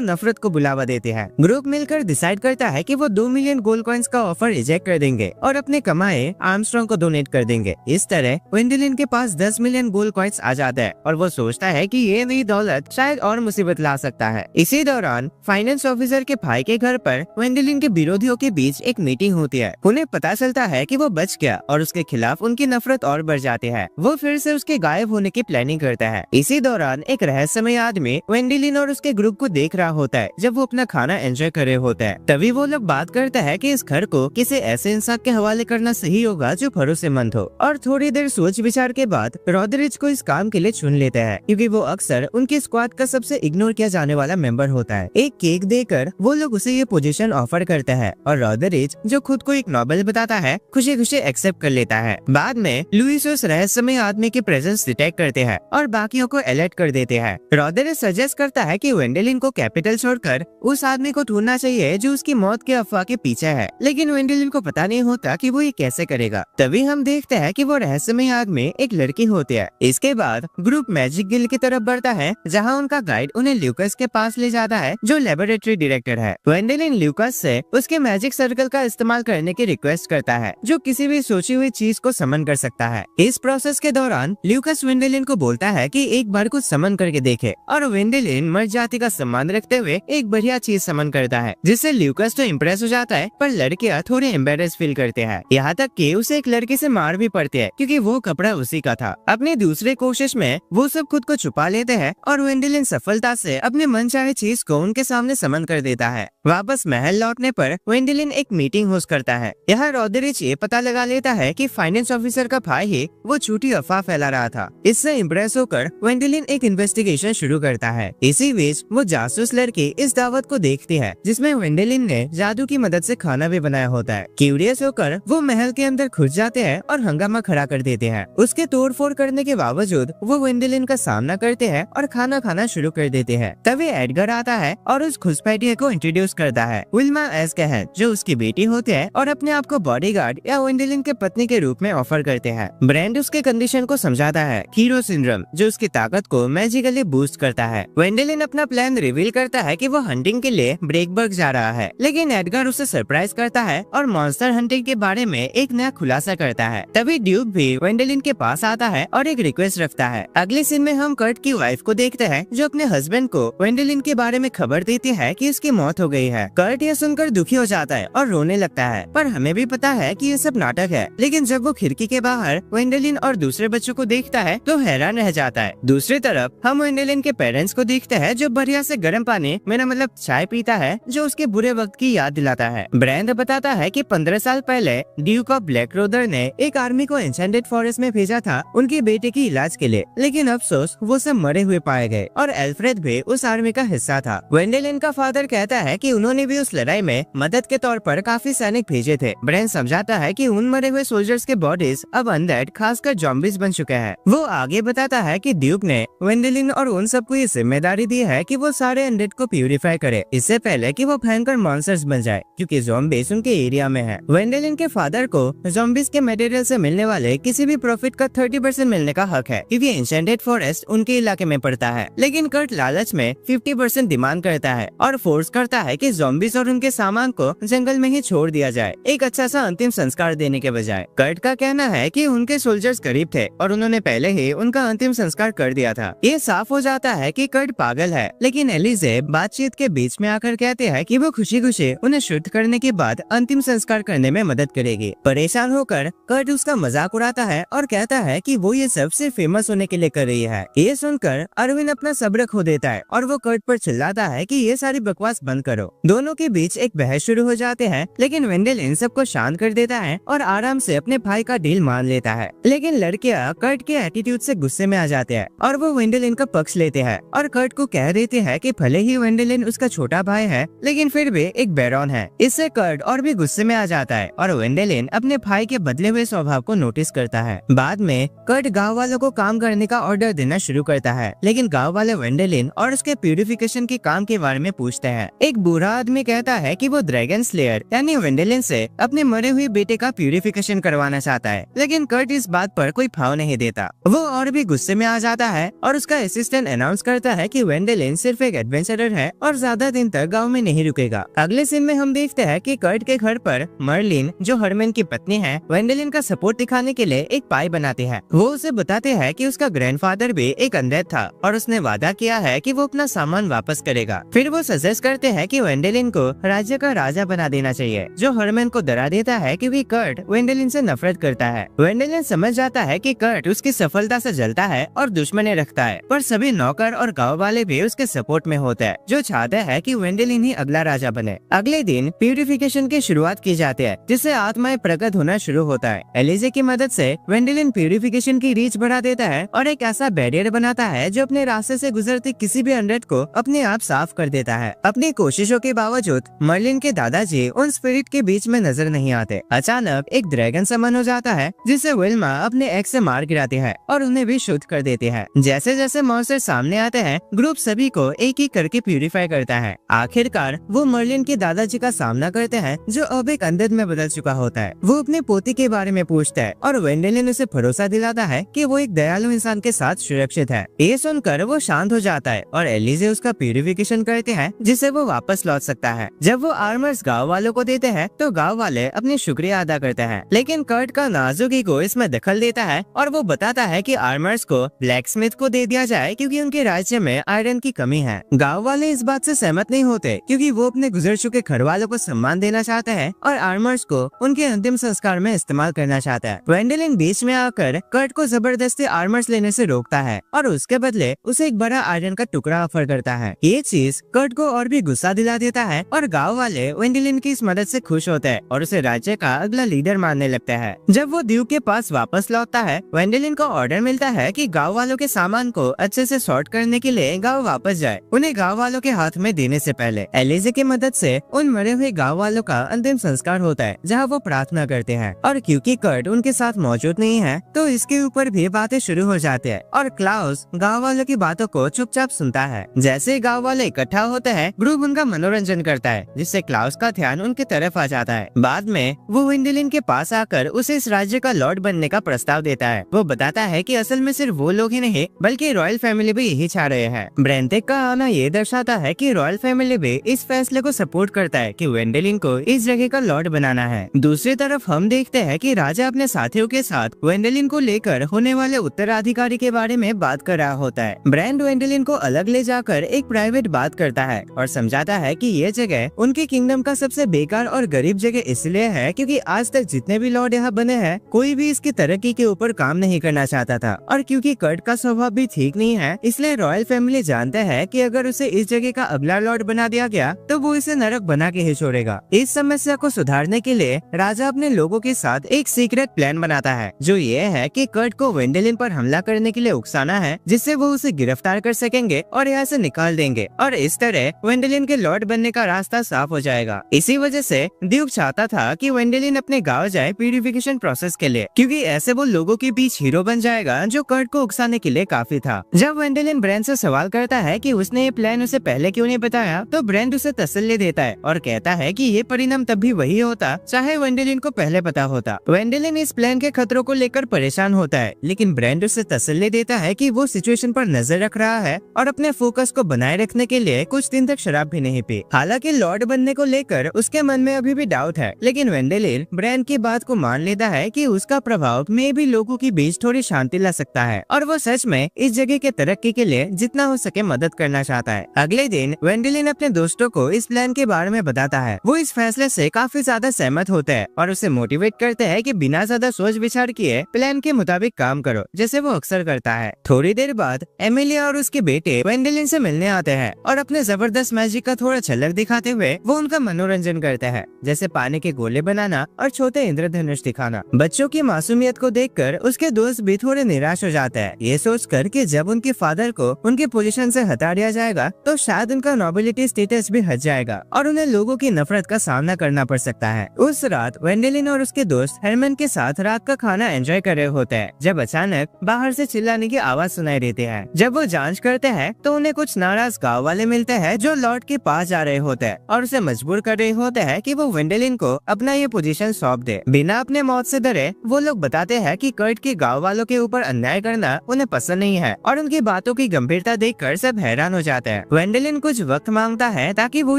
नफरत को बुलावा देती है। ग्रुप मिलकर डिसाइड करता है कि वो 2 मिलियन गोल्ड कॉइन्स का ऑफर रिजेक्ट कर देंगे और अपने कमाए आर्मस्ट्रॉन्ग को डोनेट कर देंगे। इस तरह वेंडेलिन के पास 10 मिलियन गोल्ड कॉइन्स आ जाता है और वो सोचता है कि ये नई दौलत शायद और मुसीबत ला सकता है। इसी दौरान फाइनेंस ऑफिसर के भाई के घर पर वेंडेलिन के विरोधियों के बीच एक मीटिंग होती है। उन्हें पता चलता है कि वो बच गया और उसके खिलाफ उनकी नफरत और बढ़ जाती है। वो फिर से उसके गायब होने की प्लानिंग करता है। इसी दौरान एक रहस्यमय आदमी वेंडेलिन और उसके ग्रुप को देख रहा होता है जब वो अपना खाना एंजॉय कर रहे होते हैं। तभी वो लोग बात करता है कि इस घर को किसी ऐसे इंसान के हवाले करना सही होगा जो भरोसेमंद हो। और थोड़ी देर सोच विचार के बाद रॉदरिच को इस काम के लिए चुन लेते हैं, क्योंकि वो अक्सर उनकी स्क्वाड का सबसे इग्नोर किया जाने वाला मेंबर होता है। एक केक देकर वो लोग उसे ये पोजीशन ऑफर करते हैं और रॉदरिच, जो खुद को एक नोबेल बताता है, खुशी खुशी एक्सेप्ट कर लेता है। बाद में लुइस उस रहस्यमय आदमी की प्रेजेंस डिटेक्ट करते हैं और बाकियों को अलर्ट कर देते हैं। रॉदरिच सजेस्ट करता है कि वेंडेलिन को कैपिटल छोड़कर उस आदमी को ढूंढना चाहिए जो उसकी मौत के अफवाह के पीछे है, लेकिन वेंडेलिन को पता नहीं होता कि वो ये कैसे करेगा। तभी हम देखते हैं कि वो रहस्यमय आदमी एक लड़की होती है। इसके बाद ग्रुप मैजिक गिल्ड की तरफ बढ़ता है, जहाँ उनका गाइड उन्हें ल्यूकस के पास ले जाता है जो लेबोरेटरी डायरेक्टर है। वेंडेलिन ल्यूकस से उसके मैजिक सर्कल का इस्तेमाल करने की रिक्वेस्ट करता है, जो किसी भी सोची हुई चीज को समन कर सकता है। इस प्रोसेस के दौरान ल्यूकस वेंडेलिन को बोलता है कि एक बार कुछ समन करके देखे, और वेंडेलिन मर्द जाति का सम्मान रखते हुए एक बढ़िया चीज समन करता है, जिससे ल्यूकस तो इम्प्रेस हो जाता है, पर लड़कियां थोड़े एम्बेरेस फील करते हैं। यहाँ तक कि उसे एक लड़की से मार भी पड़ती है क्योंकि वो कपड़ा उसी का था। अपनी दूसरी कोशिश में वो सब खुद को छुपा लेते हैं और वेंडेलिन सफलता से अपने मनचाहे चीज को उनके सामने समन कर देता है। वापस महल लौटने पर वेंडेलिन एक मीटिंग होस्ट करता है। यहाँ रॉदरिच ये पता लगा लेता है कि फाइनेंस ऑफिसर का भाई ही वो झूठी अफवाह फैला रहा था। इससे इम्प्रेस होकर वेंडेलिन एक इन्वेस्टिगेशन शुरू करता है। इसी बीच वो जासूस लड़की इस दावत को देखती है जिसमें वेंडेलिन ने जादू की मदद से खाना भी बनाया होता है। क्यूरियस होकर वो महल के अंदर घुस जाते हैं और हंगामा खड़ा कर देते हैं। उसके तोड़फोड़ करने के बावजूद वो वेंडेलिन का सामना करते हैं और खाना खाना शुरू कर देते हैं। तभी एडगर आता है और उस घुसपैठिए को इंट्रोड्यूस करता है, विल्मा एस्केहन, जो उसकी बेटी होते हैं और अपने आप को बॉडीगार्ड या वेंडेलिन के पत्नी के रूप में ऑफर करते हैं। ब्रेंड उसके कंडीशन को समझाता है, हीरो सिंड्रोम, जो उसकी ताकत को मैजिकली बूस्ट करता है। वेंडेलिन अपना प्लान रिवील करता है कि वो हंटिंग के लिए ब्रेकबर्ग जा रहा है, लेकिन एडगर उसे सरप्राइज करता है और मॉन्स्टर हंटिंग के बारे में एक नया खुलासा करता है। तभी ड्यूक भी वेंडेलिन के पास आता है और एक रिक्वेस्ट रखता है। अगले सीन में हम कर्ट की वाइफ को देखते हैं, जो अपने हस्बैंड को वेंडेलिन के बारे में खबर देती है कि उसकी मौत हो गई है। कर्ट यह सुनकर दुखी हो जाता है और रोने लगता है, पर हमें भी पता है कि ये सब नाटक है। लेकिन जब वो खिड़की के बाहर वेंडेलिन और दूसरे बच्चों को देखता है तो हैरान रह जाता है। दूसरी तरफ हम वेंडेलिन के पेरेंट्स को देखते हैं, जो बढ़िया से गर्म पानी, मेरा मतलब चाय पीता है, जो उसके बुरे वक्त की याद दिलाता है। ब्रैंड बताता है कि 15 साल पहले ड्यूक ऑफ ब्लैकरोदर ने एक आर्मी को एन्चेंटेड फॉरेस्ट में भेजा था उनके बेटे की इलाज के लिए, लेकिन अफसोस वो सब मरे हुए पाए गए और एल्फ्रेड भी उस आर्मी का हिस्सा था। वेंडेलिन का फादर कहता है कि उन्होंने भी उस लड़ाई में मदद के तौर पर काफी सैनिक भेजे थे। ब्रैंड समझाता है कि उन मरे हुए सोल्जर्स के बॉडीज अब अनडेड, खासकर जॉम्बीज बन चुके हैं। वो आगे बताता है कि ड्यूक ने वेंडेलिन और उन सबको ये जिम्मेदारी दी है कि वो सारे अनडेड को प्यूरिफाई करे, इससे पहले कि वो भयंकर मॉन्स्टर्स बन जाए, क्योंकि ज़ॉम्बीज उनके एरिया में है। वेंडेलिन के फादर को ज़ॉम्बीज के मटेरियल से मिलने वाले किसी भी प्रॉफिट का 30% मिलने का हक है, क्योंकि एन्चेंटेड फॉरेस्ट उनके इलाके में पड़ता है। लेकिन कर्ट लालच में 50% डिमांड करता है और फोर्स करता है कि ज़ॉम्बीज और उनके सामान को जंगल में ही छोड़ दिया जाए, एक अच्छा सा अंतिम संस्कार देने के बजाय। कर्ट का कहना है कि उनके सोल्जर्स करीब थे और उन्होंने पहले ही उनका अंतिम संस्कार कर दिया था। ये साफ हो जाता है कि कर्ट पागल है, लेकिन एलिजे बातचीत के बीच में आकर कहते हैं कि वो खुशी खुशी उन्हें शुद्ध करने के बाद अंतिम संस्कार करने में मदद करेगी। परेशान होकर कर्ट उसका मजाक उड़ाता है और कहता है कि वो ये सब सिर्फ फेमस होने के लिए कर रही है। ये सुनकर अरविंद अपना सब्र खो देता है और वो कर्ट पर चिल्लाता है कि ये सारी बकवास बंद करो। दोनों के बीच एक बहस शुरू हो जाते हैं, लेकिन वेंडल इन सबको शांत कर देता है और आराम से अपने भाई का डील मान लेता है। लेकिन लड़कियां कर्ट के एटीट्यूड से गुस्से में आ जाते हैं और वो वेंडलिन का पक्ष लेते हैं और कर्ट को कह देते हैं कि भले ही वेंडलिन उसका छोटा भाई है, लेकिन फिर भी एक बैरॉन है। इससे कर्ट और भी गुस्से में आ जाता है और वेंडलिन अपने भाई के बदले हुए स्वभाव को नोटिस करता है। बाद में कर्ट गाँव वालों को काम करने का ऑर्डर देना शुरू करता है, लेकिन गाँव वाले वेंडलिन और उसके प्यूरिफिकेशन के काम के बारे में पूछते हैं। एक बूढ़ा आदमी कहता है कि वो ड्रैगन स्लेयर यानी वेंडलिन से अपने मरे हुए बेटे का प्यूरिफिकेशन करवाना चाहता है, लेकिन कर्ट इस बात पर कोई भाव नहीं देता। वो और भी गुस्से में आ जाता है और उसका असिस्टेंट अनाउंस करता है कि वेंडलिन सिर्फ एक एडवेंचरर है और ज्यादा दिन तक गांव में नहीं रुकेगा। अगले सीन में हम देखते हैं कि कर्ट के घर पर मर्लिन, जो हरमैन की पत्नी है, वेंडलिन का सपोर्ट दिखाने के लिए एक पाई बनाती है। वो उसे बताते हैं कि उसका ग्रैंडफादर भी एक अनडेड था और उसने वादा किया है कि वो अपना सामान वापस करेगा। फिर वो सजेस्ट करते हैं कि वेंडलिन को राज्य का राजा बना देना चाहिए, जो हरमैन को डरा देता है क्योंकि कर्ट वेंडलिन से नफरत करता है। वेंडलिन समझ जाता है कि कर्ट उसकी सफलता से जलता है और दुश्मनी रखता है, पर सभी नौकर और गाँव वाले भी उसके सपोर्ट में होते हैं, जो चाहते हैं कि वेंडलिन ही अगला राजा बने। अगले दिन प्यूरिफिकेशन की शुरुआत की जाती है, जिससे आत्माएं प्रकट होना शुरू होता है। एलिजे की मदद से वेंडलिन प्यूरिफिकेशन की रीच बढ़ा देता है और एक ऐसा बैरियर बनाता है जो अपने रास्ते से गुजरते किसी भी अनडेड को अपने आप साफ कर देता है। अपनी कोशिशों के बावजूद मर्लिन के दादाजी उन स्पिरिट के बीच में नजर नहीं आते। अचानक एक ड्रैगन समन हो जाता है, जिसे विल्मा अपने एक्स से मार गिराती है और उन्हें भी शुद्ध कर देती है। जैसे जैसे मॉन्स्टर सामने आते हैं, ग्रुप सभी को एक एक करके प्यूरिफाई करता है। आखिरकार वो मर्लिन के दादाजी का सामना करते हैं, जो अब एक अनडेड में बदल चुका होता है। वो अपने पोती के बारे में पूछता है और वेंडलिन उसे भरोसा दिलाता है कि वो एक दयालु इंसान के साथ सुरक्षित है। ये सुनकर वो शांत हो जाता है और एलिजे उसका प्यूरिफिकेशन करते हैं, जिससे वो वापस लौट सकता है। जब वो आर्मर्स गाँव वालों को देते हैं तो गाँव वाले अपनी शुक्रिया अदा करते हैं, लेकिन कर्ट का नाजुक ईगो इसमें दखल देता है और वो बताता है कि आर्मर्स को ब्लैकस्मिथ को दे दिया जाए क्योंकि उनके राज्य में आयरन की कमी है। गाँव वाले इस बात से सहमत नहीं होते क्योंकि वो अपने गुजर चुके घर वालों को सम्मान देना चाहते हैं और आर्मर्स को उनके अंतिम संस्कार में इस्तेमाल करना चाहता है। वेंडलिन बीच में आकर कर्ट को जबरदस्ती आर्मर्स लेने से रोकता है और उसके बदले उसे एक बड़ा आयरन का टुकड़ा ऑफर करता है। ये चीज कर्ट को और भी गुस्सा दिला देता है और गाँव वाले वेंडलिन की इस मदद से खुश होते हैं और उसे राज्य का अगला लीडर मानने लगता है। जब वो ड्यूक के पास वापस लौटता है, वेंडलिन को ऑर्डर मिलता है कि गाँव वालों के सामान को अच्छे से सॉर्ट करने के लिए गाँव वापस जाए, उन्हें गाँव वालों के हाथ में देने से पहले। एलिजे की मदद से उन मरे हुए गाँव वालों का अंतिम संस्कार होता है, जहाँ वो प्रार्थना करते हैं और क्योंकि कर्ट उनके साथ मौजूद नहीं है, तो इसके ऊपर भी बातें शुरू हो जाती है और क्लाउस गाँव वालों की बातों को चुपचाप सुनता है। जैसे गाँव वाले इकट्ठा होते हैं, ग्रुप उनका मनोरंजन करता है, जिससे क्लाउस का ध्यान उनकी तरफ आ जाता है। बाद में वो वेंडलिन के पास आकर उसे इस राज्य का लॉर्ड बनने का प्रस्ताव देता है। वो बताता है कि असल में सिर्फ वो लोग ही नहीं बल्कि रॉयल फैमिली भी यही चाह रहे हैं। ब्रेंटेक का आना ये दर्शाता है कि रॉयल फैमिली भी इस फैसले को सपोर्ट करता है कि वेंडलिन को इस जगह का लॉर्ड बनाना है। दूसरी तरफ हम देखते हैं कि राजा अपने साथियों के साथ वेंडलिन को लेकर होने वाले उत्तराधिकारी के बारे में बात कर रहा होता है। ब्रैंड वेंडलिन को अलग ले जाकर एक प्राइवेट बात करता है और समझाता है कि ये जगह उनके किंगडम का सबसे बेकार और गरीब जगह इसलिए है क्योंकि आज तक जितने भी लॉर्ड यहाँ बने हैं, कोई भी इसकी तरक्की के ऊपर काम नहीं करना चाहता था और क्योंकि कर्ट का स्वभाव भी ठीक नहीं है, इसलिए रॉयल फैमिली जानते हैं कि अगर उसे इस जगह का अगला लॉर्ड बना दिया गया तो वो इसे नरक बना के ही छोड़ेगा। इस समस्या को सुधारने के लिए राजा अपने लोगों के साथ एक सीक्रेट प्लान बनाता है, जो ये है कि कर्ट को वेंडलिन पर हमला करने के लिए उकसाना है, जिससे वो उसे गिरफ्तार कर सकेंगे और यहाँ से निकाल देंगे और इस तरह वेंडलिन के लॉर्ड बनने का रास्ता साफ हो जाएगा। इसी वजह से ड्यूक चाहता था कि वेंडलिन अपने गाँव जाए प्यूरिफिकेशन प्रोसेस के लिए, क्योंकि ऐसे वो लोगों के बीच हीरो बन जाएगा जो कर्ट को उकसाने के लिए काफी था। जब वेंडलिन ब्रेंड से सवाल करता है कि उसने ये प्लान उसे पहले क्यों नहीं बताया, तो ब्रेंड उसे तसल्ली देता है और कहता है कि ये परिणाम तब भी वही होता चाहे वेंडलिन को पहले पता होता। वेंडलिन इस प्लान के खतरों को लेकर परेशान होता है, लेकिन ब्रेंड उसे तसल्ली देता है कि वो सिचुएशन पर नजर रख रहा है और अपने फोकस को बनाए रखने के लिए कुछ दिन तक शराब भी नहीं पी। हालांकि लॉर्ड बनने को लेकर उसके मन में अभी भी डाउट है, लेकिन वेंडेलिन ब्रैन की बात को मान लेता है कि उसका प्रभाव में भी लोगों के बीच थोड़ी शांति ला सकता है और वो सच में इस जगह के तरक्की के लिए जितना हो सके मदद करना चाहता है। अगले दिन वेंडेलिन अपने दोस्तों को इस प्लान के बारे में बताता है। वो इस फैसले से काफी ज्यादा सहमत होते हैं और उसे मोटिवेट करते हैं कि बिना ज्यादा सोच विचार किए प्लान के मुताबिक काम करो, जैसे वो अक्सर करता है। थोड़ी देर बाद एमिलिया और उसके बेटे वेंडेलिन से मिलने आते हैं और अपने जबरदस्त मैजिक का थोड़ा झलक दिखाते हुए वो उनका मनोरंजन करते हैं, जैसे पानी के गोले बनाना और छोटे इंद्रधनुष दिखाना। बच्चों की मासूमियत को देखकर उसके दोस्त भी थोड़े निराश हो जाते हैं, ये सोचकर कि जब उनके फादर को उनकी पोजीशन से हटा दिया जाएगा तो शायद उनका नोबिलिटी स्टेटस भी हट जाएगा और उन्हें लोगों की नफरत का सामना करना पड़ सकता है। उस रात वेंडेलिन और उसके दोस्त हेरमन के साथ रात का खाना एंजॉय कर रहे होते हैं जब अचानक बाहर से चिल्लाने की आवाज सुनाई देती है। जब वो जांच करते हैं तो उन्हें कुछ नाराज गांव वाले मिलते हैं जो लॉर्ड के पास जा रहे होते हैं और उसे मजबूर कर रहे होते हैं कि वो वेंडेलिन को अपना ये पोजीशन सौंप दे। बिना अपने मौत से डरे वो लोग बताते हैं कि कर्ट के गांव वालों के ऊपर अन्याय करना उन्हें पसंद नहीं है और उनकी बातों की गंभीरता देखकर सब हैरान हो जाते हैं। वेंडेलिन कुछ वक्त मांगता है ताकि वो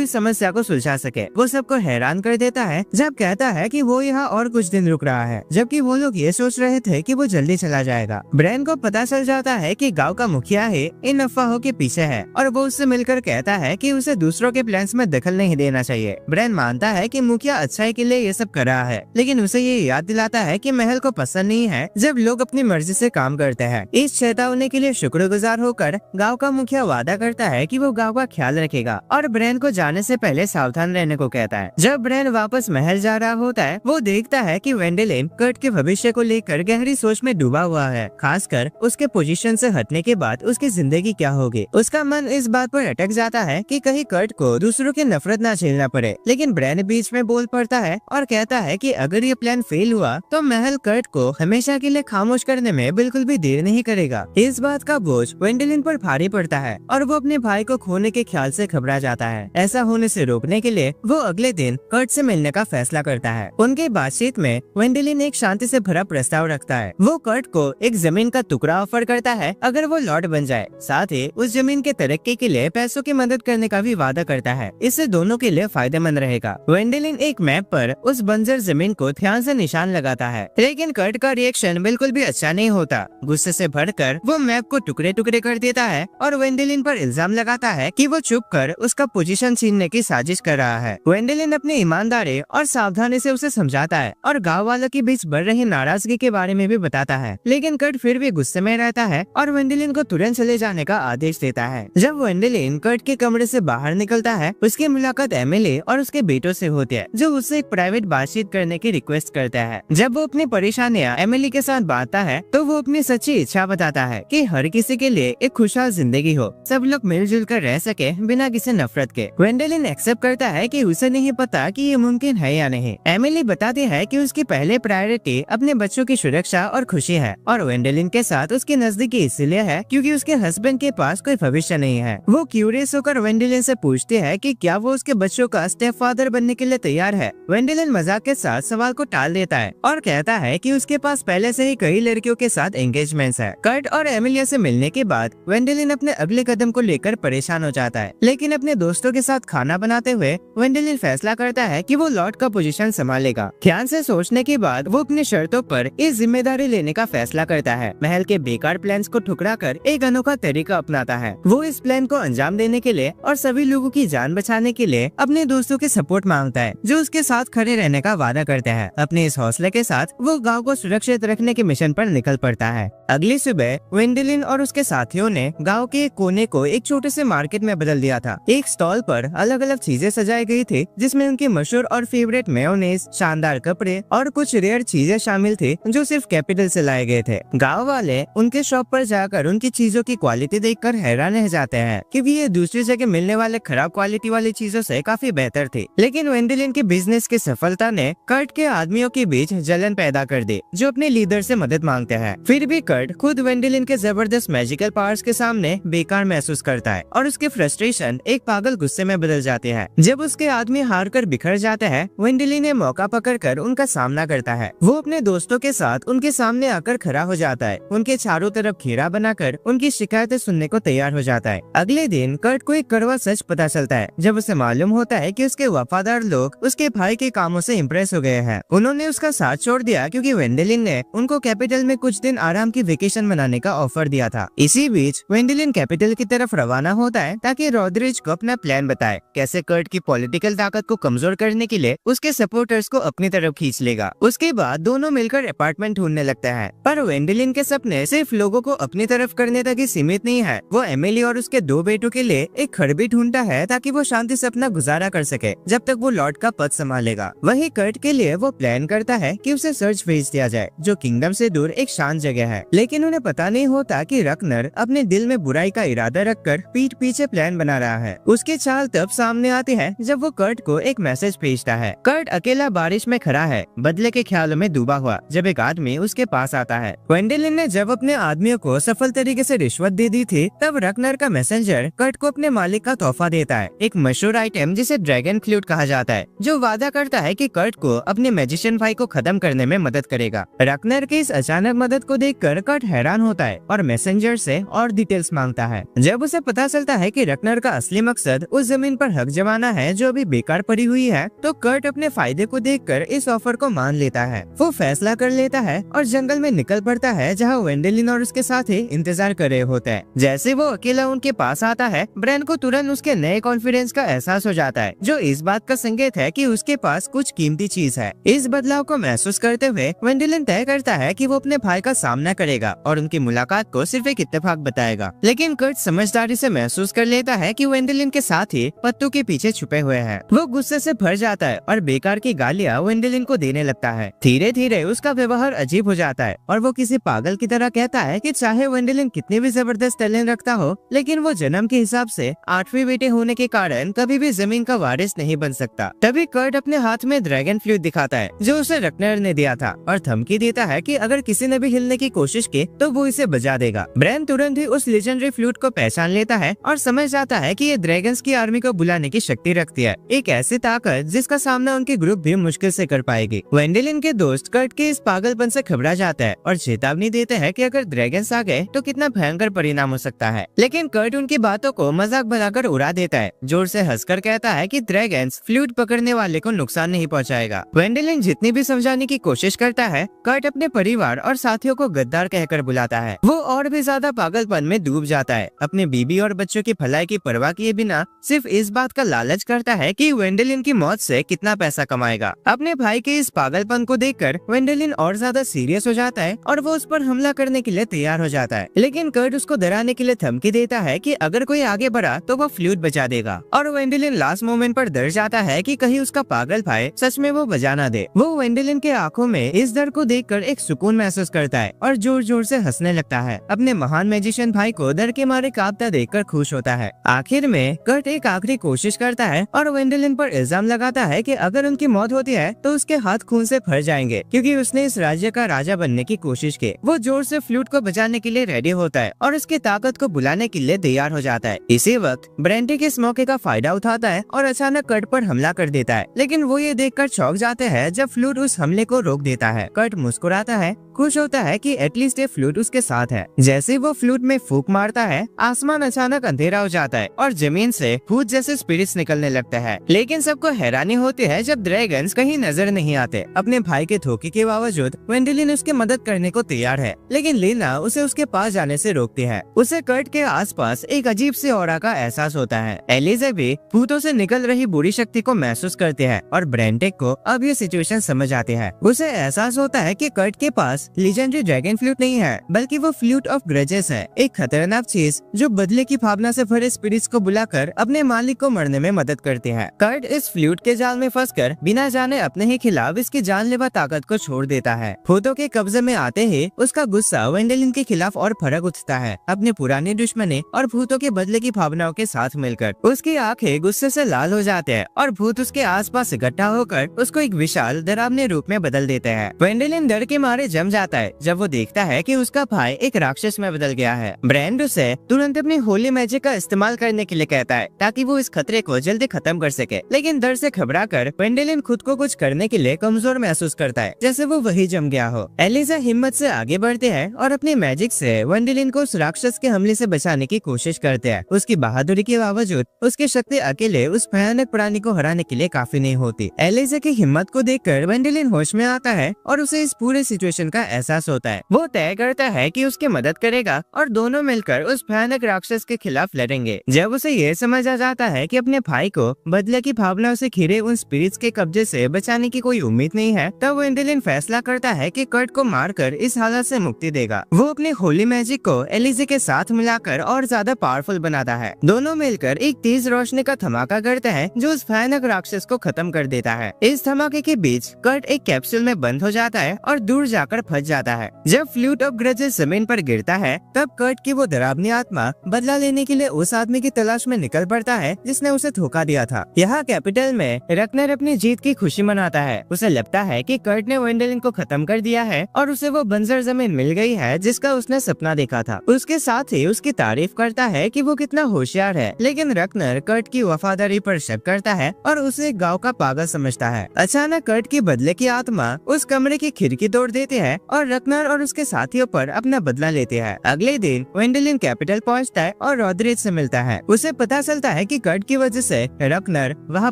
इस समस्या को सुलझा सके। वो सबको हैरान कर देता है जब कहता है कि वो यहाँ और कुछ दिन रुक रहा है, जबकि वो लोग ये सोच रहे थे कि वो जल्दी चला जाएगा। ब्रैन को पता चल जाता है कि गांव का मुखिया ही इन अफवाहों के पीछे है और वो उससे मिलकर कहता है कि उसे दूसरों के प्लान्स में दखल नहीं देना चाहिए। ब्रैन मानता है कि मुखिया अच्छाई के लिए ये सब कर रहा है, लेकिन उसे ये याद दिलाता है कि महल को पसंद नहीं है जब लोग अपनी मर्जी से काम करते हैं। इस चेतावनी के लिए शुक्रगुजार होकर गाँव का मुखिया वादा करता है कि वो गाँव का ख्याल रखेगा और ब्रैन को जाने से पहले सावधान रहने को कहता है। जब ब्रैन वापस महल जा रहा होता है वो देखता है कि वेंडेलिन कर्ट के भविष्य को लेकर गहरी सोच में डूबा हुआ है, खासकर उसके पोजीशन से हटने के बाद उसकी जिंदगी क्या होगी। उसका मन इस बात पर अटक जाता है कि कहीं कर्ट को दूसरों की नफरत न झेलना पड़े, लेकिन ब्रैन बीच में बोल पड़ता है और कहता है कि अगर ये प्लान फेल हुआ तो महल कर्ट को हमेशा के लिए खामोश करने में बिल्कुल भी देर नहीं करेगा। इस बात का बोझ वेंडेलिन पर भारी पड़ता है और वो अपने भाई को खोने के ख्याल से घबरा जाता है। ऐसा होने से रोकने के लिए वो अगले दिन कर्ट से मिलने का फैसला करता है। उनके बातचीत में वेंडेलिन एक शांति से भरा प्रस्ताव रखता है। वो कर्ट को एक जमीन का टुकड़ा ऑफर करता है अगर वो लॉर्ड बन जाए, साथ ही उस जमीन के तरक्की के लिए पैसों की मदद करने का भी वादा करता है। इससे दोनों के लिए फायदेमंद रहेगा। वेंडेलिन एक मैप पर उस बंजर जमीन को ध्यान से निशान लगाता है, लेकिन कर्ट का रिएक्शन बिल्कुल भी अच्छा नहीं होता। गुस्से से भरकर वो मैप को टुकड़े टुकड़े कर देता है और वेंडेलिन पर इल्जाम लगाता है कि वो चुप कर उसका पोजीशन छीनने की साजिश कर रहा है। वेंडेलिन अपनी ईमानदारी और सावधानी से उसे समझाता है और गाँव वालों के बीच बढ़ रही नाराजगी के बारे में भी बताता है, लेकिन कर्ट फिर भी गुस्से में रहता है और वेंडेलिन को तुरंत चले जाने का आदेश देता है। जब वेंडेलिन कर्ट के कमरे से बाहर निकलता है उसकी मुलाकात एमिली और उसके बेटों से होती है, जो उससे एक प्राइवेट बातचीत करने की रिक्वेस्ट करता है। जब वो अपनी परेशानियां एमिली के साथ बांटता है तो वो अपनी सच्ची इच्छा बताता है कि हर किसी के लिए एक खुशहाल जिंदगी हो, सब लोग मिलजुल कर रह सके बिना किसी नफरत के। वेंडेलिन एक्सेप्ट करता है कि उसे नहीं पता कि ये मुमकिन है या नहीं। एमिली बताती है कि उसकी पहले प्रायोरिटी अपने बच्चों की सुरक्षा और खुशी है और वेंडेलिन के साथ उसकी नजदीकी इसलिए है क्योंकि उसके हस्बैंड के पास कोई भविष्य नहीं है। वो क्यूरियस होकर वेंडेलिन से पूछती है कि क्या वो उसके बच्चों का स्टेप फादर बनने के लिए तैयार है। वेंडेलिन मजाक के साथ सवाल को टाल देता है और कहता है कि उसके पास पहले से ही कई लड़कियों के साथ एंगेजमेंट्स है। कर्ट और एमिलिया से मिलने के बाद वेंडेलिन अपने अगले कदम को लेकर परेशान हो जाता है, लेकिन अपने दोस्तों के साथ खाना बनाते हुए वेंडेलिन फैसला करता है कि वो लॉर्ड का पोजीशन संभालेगा। ध्यान से सोचने के बाद वो अपनी शर्तों पर इस जिम्मेदारी लेने का फैसला करता है। महल के बेकार प्लान्स को ठुकरा कर एक अनोखा तरीका अपनाता है। वो इस प्लान को अंजाम देने के लिए और सभी लोगों की जान बचाने के लिए अपने दोस्तों के सपोर्ट मांगता है, जो उसके साथ खड़े रहने का वादा करते हैं। अपने इस हौसले के साथ वो गांव को सुरक्षित रखने के मिशन पर निकल पड़ता है। अगली सुबह वेंडेलिन और उसके साथियों ने गांव के एक कोने को एक छोटे से मार्केट में बदल दिया था। एक स्टॉल पर अलग अलग चीजें सजाई गई थी, जिसमें उनकी मशहूर और फेवरेट मेयोनेज, शानदार कपड़े और कुछ रेयर चीजें शामिल थी जो सिर्फ कैपिटल से लाए गए थे। गांव वाले उनके शॉप पर जाकर उनकी चीजों की क्वालिटी देखकर हैरान रह जाते हैं कि ये दूसरी जगह मिलने वाले खराब क्वालिटी वाली चीजों से काफी बेहतर थी। लेकिन वेंडेलिन के बिजनेस की सफलता ने कर्ट के आदमियों के बीच जलन पैदा कर दी, जो अपने लीडर से मदद मांगते हैं। फिर भी कर्ट खुद वेंडेलिन के जबरदस्त मैजिकल पावर्स के सामने बेकार महसूस करता है और उसकी फ्रस्ट्रेशन एक पागल गुस्से में बदल जाती है। जब उसके आदमी हार कर बिखर जाते हैं, वेंडेलिन ने मौका पकड़कर उनका सामना करता है। वो अपने दोस्तों के साथ उनके सामने आकर खड़ा हो जाता है, उनके चारों तरफ घेरा बनाकर उनकी शिकायतें सुनने को तैयार हो जाता है। अगले दिन दिन कर्ट को एक कड़वा सच पता चलता है जब उसे मालूम होता है कि उसके वफादार लोग उसके भाई के कामों से इम्प्रेस हो गए हैं। उन्होंने उसका साथ छोड़ दिया क्योंकि वेंडेलिन ने उनको कैपिटल में कुछ दिन आराम की वेकेशन मनाने का ऑफर दिया था। इसी बीच वेंडेलिन कैपिटल की तरफ रवाना होता है ताकि रॉड्रिज को अपना प्लान बताए कैसे कर्ट की पॉलिटिकल ताकत को कमजोर करने के लिए उसके सपोर्टर्स को अपनी तरफ खींच लेगा। उसके बाद दोनों मिलकर अपार्टमेंट ढूंढने लगते हैं, पर वेंडेलिन के सपने सिर्फ लोगों को अपनी तरफ करने तक ही सीमित नहीं है। वो एमिली और उसके 2 बेटों के लिए एक घर भी ढूंढता है ताकि वो शांति से अपना गुजारा कर सके जब तक वो लॉर्ड का पद संभालेगा। वही कर्ट के लिए वो प्लान करता है कि उसे सर्च भेज दिया जाए जो किंगडम से दूर एक शांत जगह है, लेकिन उन्हें पता नहीं होता कि रकनर अपने दिल में बुराई का इरादा रखकर पीठ पीछे प्लान बना रहा है। उसकी चाल तब सामने आती है जब वो कर्ट को एक मैसेज भेजता है। कर्ट अकेला बारिश में खड़ा है, बदले के ख्यालों में डूबा हुआ, जब एक आदमी उसके पास आता है। वेंडेलिन ने जब अपने आदमियों को सफल तरीके से रिश्वत दे दी थी, तब रकनर का मैसेंजर कर्ट को अपने मालिक का तोहफा देता है, एक मशहूर आइटम जिसे ड्रैगन फ्लूट कहा जाता है, जो वादा करता है कि कर्ट को अपने मैजिशियन भाई को खत्म करने में मदद करेगा। रकनर की इस अचानक मदद को देखकर कर्ट हैरान होता है और मैसेंजर से और डिटेल्स मांगता है। जब उसे पता चलता है कि रकनर का असली मकसद उस जमीन पर हक जमाना है जो अभी बेकार पड़ी हुई है, तो कर्ट अपने फायदे को देखकर इस ऑफर को मान लेता है। वो फैसला कर लेता है और जंगल में निकल पड़ता है जहाँ वेंडेलिन और उसके साथी इंतजार कर रहे होते हैं। जैसे वो अकेला उनके पास आता है, ब्रैन को तुरंत उसके नए कॉन्फिडेंस का एहसास हो जाता है, जो इस बात का संकेत है कि उसके पास कुछ कीमती चीज है। इस बदलाव को महसूस करते हुए वेंडेलिन तय करता है कि वो अपने भाई का सामना करेगा और उनकी मुलाकात को सिर्फ एक इत्तेफाक बताएगा। लेकिन कर्ट समझदारी से महसूस कर लेता है कि वेंडेलिन के साथ ही पत्तों के पीछे छुपे हुए हैं। वो गुस्से से भर जाता है और बेकार की गालियां वेंडेलिन को देने लगता है। धीरे धीरे उसका व्यवहार अजीब हो जाता है और वो किसी पागल की तरह कहता है कि चाहे वेंडेलिन कितनी भी जबरदस्त टैलेंट रखता हो, लेकिन वो जन्म के हिसाब से 8वें बेटे होने के कारण कभी भी जमीन का वारिस नहीं बन सकता। तभी कर्ट अपने हाथ में ड्रैगन फ्लूट दिखाता है जो उसे रकनर ने दिया था और धमकी देता है कि अगर किसी ने भी हिलने की कोशिश की तो वो इसे बजा देगा। ब्रैन तुरंत ही उस लेजेंडरी फ्लूट को पहचान लेता है और समझ जाता है कि ये ड्रैगन्स की आर्मी को बुलाने की शक्ति रखती है, एक ऐसी ताकत जिसका सामना उनके ग्रुप भी मुश्किल से कर पाएगी। वेंडेलिन के दोस्त कर्ट के इस पागलपन से घबरा जाता है और चेतावनी देते हैं कि अगर ड्रैगन्स आ गए तो कितना भयंकर परिणाम हो सकता है, लेकिन कर्ट उनकी बातों को मजाक बनाकर उड़ा देता है, जोर से हंसकर कहता है कि ड्रैगन्स फ्लूट पकड़ने वाले को नुकसान नहीं पहुंचाएगा। वेंडेलिन जितनी भी समझाने की कोशिश करता है, कर्ट अपने परिवार और साथियों को गद्दार कहकर बुलाता है। वो और भी ज्यादा पागलपन में डूब जाता है, अपने बीबी और बच्चों की भलाई की परवाह किए बिना सिर्फ इस बात का लालच करता है कि वेंडेलिन की मौत से कितना पैसा कमाएगा। अपने भाई के इस पागलपन को देखकर वेंडेलिन और ज्यादा सीरियस हो जाता है और वो उस पर हमला करने के लिए तैयार हो जाता है, लेकिन कर्ट उसको डराने के लिए धमकी देता है कि अगर कोई आगे बढ़ा तो वो फ्लूट बजा देगा। और वेंडेलिन लास्ट मोमेंट पर डर जाता है कि कहीं उसका पागल भाई सच में वो बजा ना दे। वो वेंडेलिन के आंखों में इस डर को देखकर एक सुकून महसूस करता है और जोर जोर से हंसने लगता है। अपने महान मैजिशियन भाई को डर के मारे कांपता देखकर खुश होता है। आखिर में कर्ट एक आखिरी कोशिश करता है और वेंडेलिन पर इल्जाम लगाता है कि अगर उनकी मौत होती है तो उसके हाथ खून से भर जाएंगे क्योंकि उसने इस राज्य का राजा बनने की कोशिश की। वो जोर से फ्लूट को बजाने के लिए रेडी होता है और उसकी ताकत को बुलाने के लिए तैयार हो जाता है। इसी वक्त ब्रेंटिक इस मौके का फायदा उठाता है और अचानक कर्ट पर हमला कर देता है, लेकिन वो ये देखकर चौंक जाते हैं जब फ्लूट उस हमले को रोक देता है। कर्ट मुस्कुराता है, खुश होता है कि एटलीस्ट ये फ्लूट उसके साथ है। जैसे वो फ्लूट में फूंक मारता है, आसमान अचानक अंधेरा हो जाता है और जमीन से भूत जैसे स्पिरिट्स निकलने लगते हैं। लेकिन सबको हैरानी होती है जब ड्रैगन्स कहीं नजर नहीं आते। अपने भाई के धोखे के बावजूद वेंडेलिन उसकी मदद करने को तैयार है, लेकिन लीना उसे उसके पास जाने से रोकती है। उसे कर्ट के आसपास एक अजीब सी ऑरा का एहसास होता है। एलिजाबेथ भूतों से निकल रही बुरी शक्ति को महसूस करती है और ब्रेंटिक को अब ये सिचुएशन समझ आती है। उसे एहसास होता है कि कर्ट के पास लीजेंडरी ड्रैगन फ्लूट नहीं है, बल्कि वो फ्लूट ऑफ ग्रजेस है, एक खतरनाक चीज जो बदले की भावना से भरे स्पिरिट्स को बुलाकर अपने मालिक को मरने में मदद करती है। कर्ट इस फ्लूट के जाल में फंसकर बिना जाने अपने ही खिलाफ इसकी जानलेवा ताकत को छोड़ देता है। भूतों के कब्जे में आते ही उसका गुस्सा वेंडेलिन के खिलाफ और भड़क उठता है, अपने पुराने दुश्मनी और भूतों के बदले की भावनाओं के साथ मिलकर। उसकी आंखें गुस्से से लाल हो जाते हैं और भूत उसके आसपास इकट्ठा होकर उसको एक विशाल डरावने रूप में बदल देते हैं। वेंडेलिन डर के मारे जम जाता है जब वो देखता है कि उसका भाई एक राक्षस में बदल गया है। ब्रैंड उसे तुरंत अपनी होली मैजिक का इस्तेमाल करने के लिए कहता है ताकि वो इस खतरे को जल्दी खत्म कर सके, लेकिन डर से घबराकर वेंडेलिन खुद को कुछ करने के लिए कमजोर महसूस करता है, जैसे वो वही जम गया हो। एलिजा हिम्मत से आगे बढ़ते हैं और अपनी मैजिक से वेंडेलिन को उस राक्षस के हमले से बचाने की कोशिश करते हैं। उसकी बहादुरी के बावजूद उसकी शक्ति अकेले उस भयानक प्राणी को हराने के लिए काफी नहीं होती। एलिजा की हिम्मत को देखकर वेंडेलिन होश में आता है और उसे इस पूरे सिचुएशन का एहसास होता है। वो तय करता है कि उसकी मदद करेगा और दोनों मिलकर उस भयानक राक्षस के खिलाफ लड़ेंगे। जब उसे ये समझ आ जाता है कि अपने भाई को बदले की भावनाओं से घिरे उन स्पिरिट्स के कब्जे से बचाने की कोई उम्मीद नहीं है, तब वेंडेलिन फैसला करता है कि कर्ट को मारकर इस हालत से मुक्ति देगा। वो अपनी होली मैजिक को एलिजा के साथ मिलाकर और ज्यादा पावरफुल बनाता है। दोनों मिलकर एक तेज रोशनी का धमाका करते हैं जो उस भयानक राक्षस को खत्म कर देता है। इस धमाके के बीच कर्ट एक कैप्सूल में बंद हो जाता है और दूर जाकर फंस जाता है। जब फ्लूट ऑफ ग्रजेस जमीन पर गिरता है तब कर्ट की वो डरावनी आत्मा बदला लेने के लिए उस आदमी की तलाश में निकल पड़ता है जिसने उसे धोखा दिया था। यहाँ कैपिटल में रकनर अपनी जीत की खुशी मनाता है। उसे लगता है कि कर्ट ने वेंडेलिन को खत्म कर दिया है और उसे वो बंजर जमीन मिल गई है जिसका उसने सपना देखा था। उसके साथ ही उसकी तारीफ करता है कि वो कितना होशियार है, लेकिन रकनर कर्ट की वफादारी पर शक करता है और उसे गाँव का पागल समझता है। अचानक कर्ट की बदले की आत्मा उस कमरे की खिड़की तोड़ देती है और रकनर और उसके साथियों पर अपना बदला लेते हैं। अगले दिन वेंडेलिन कैपिटल पहुंचता है और रॉड्रिज से मिलता है। उसे पता चलता है कि कर्ट की वजह से रकनर वहां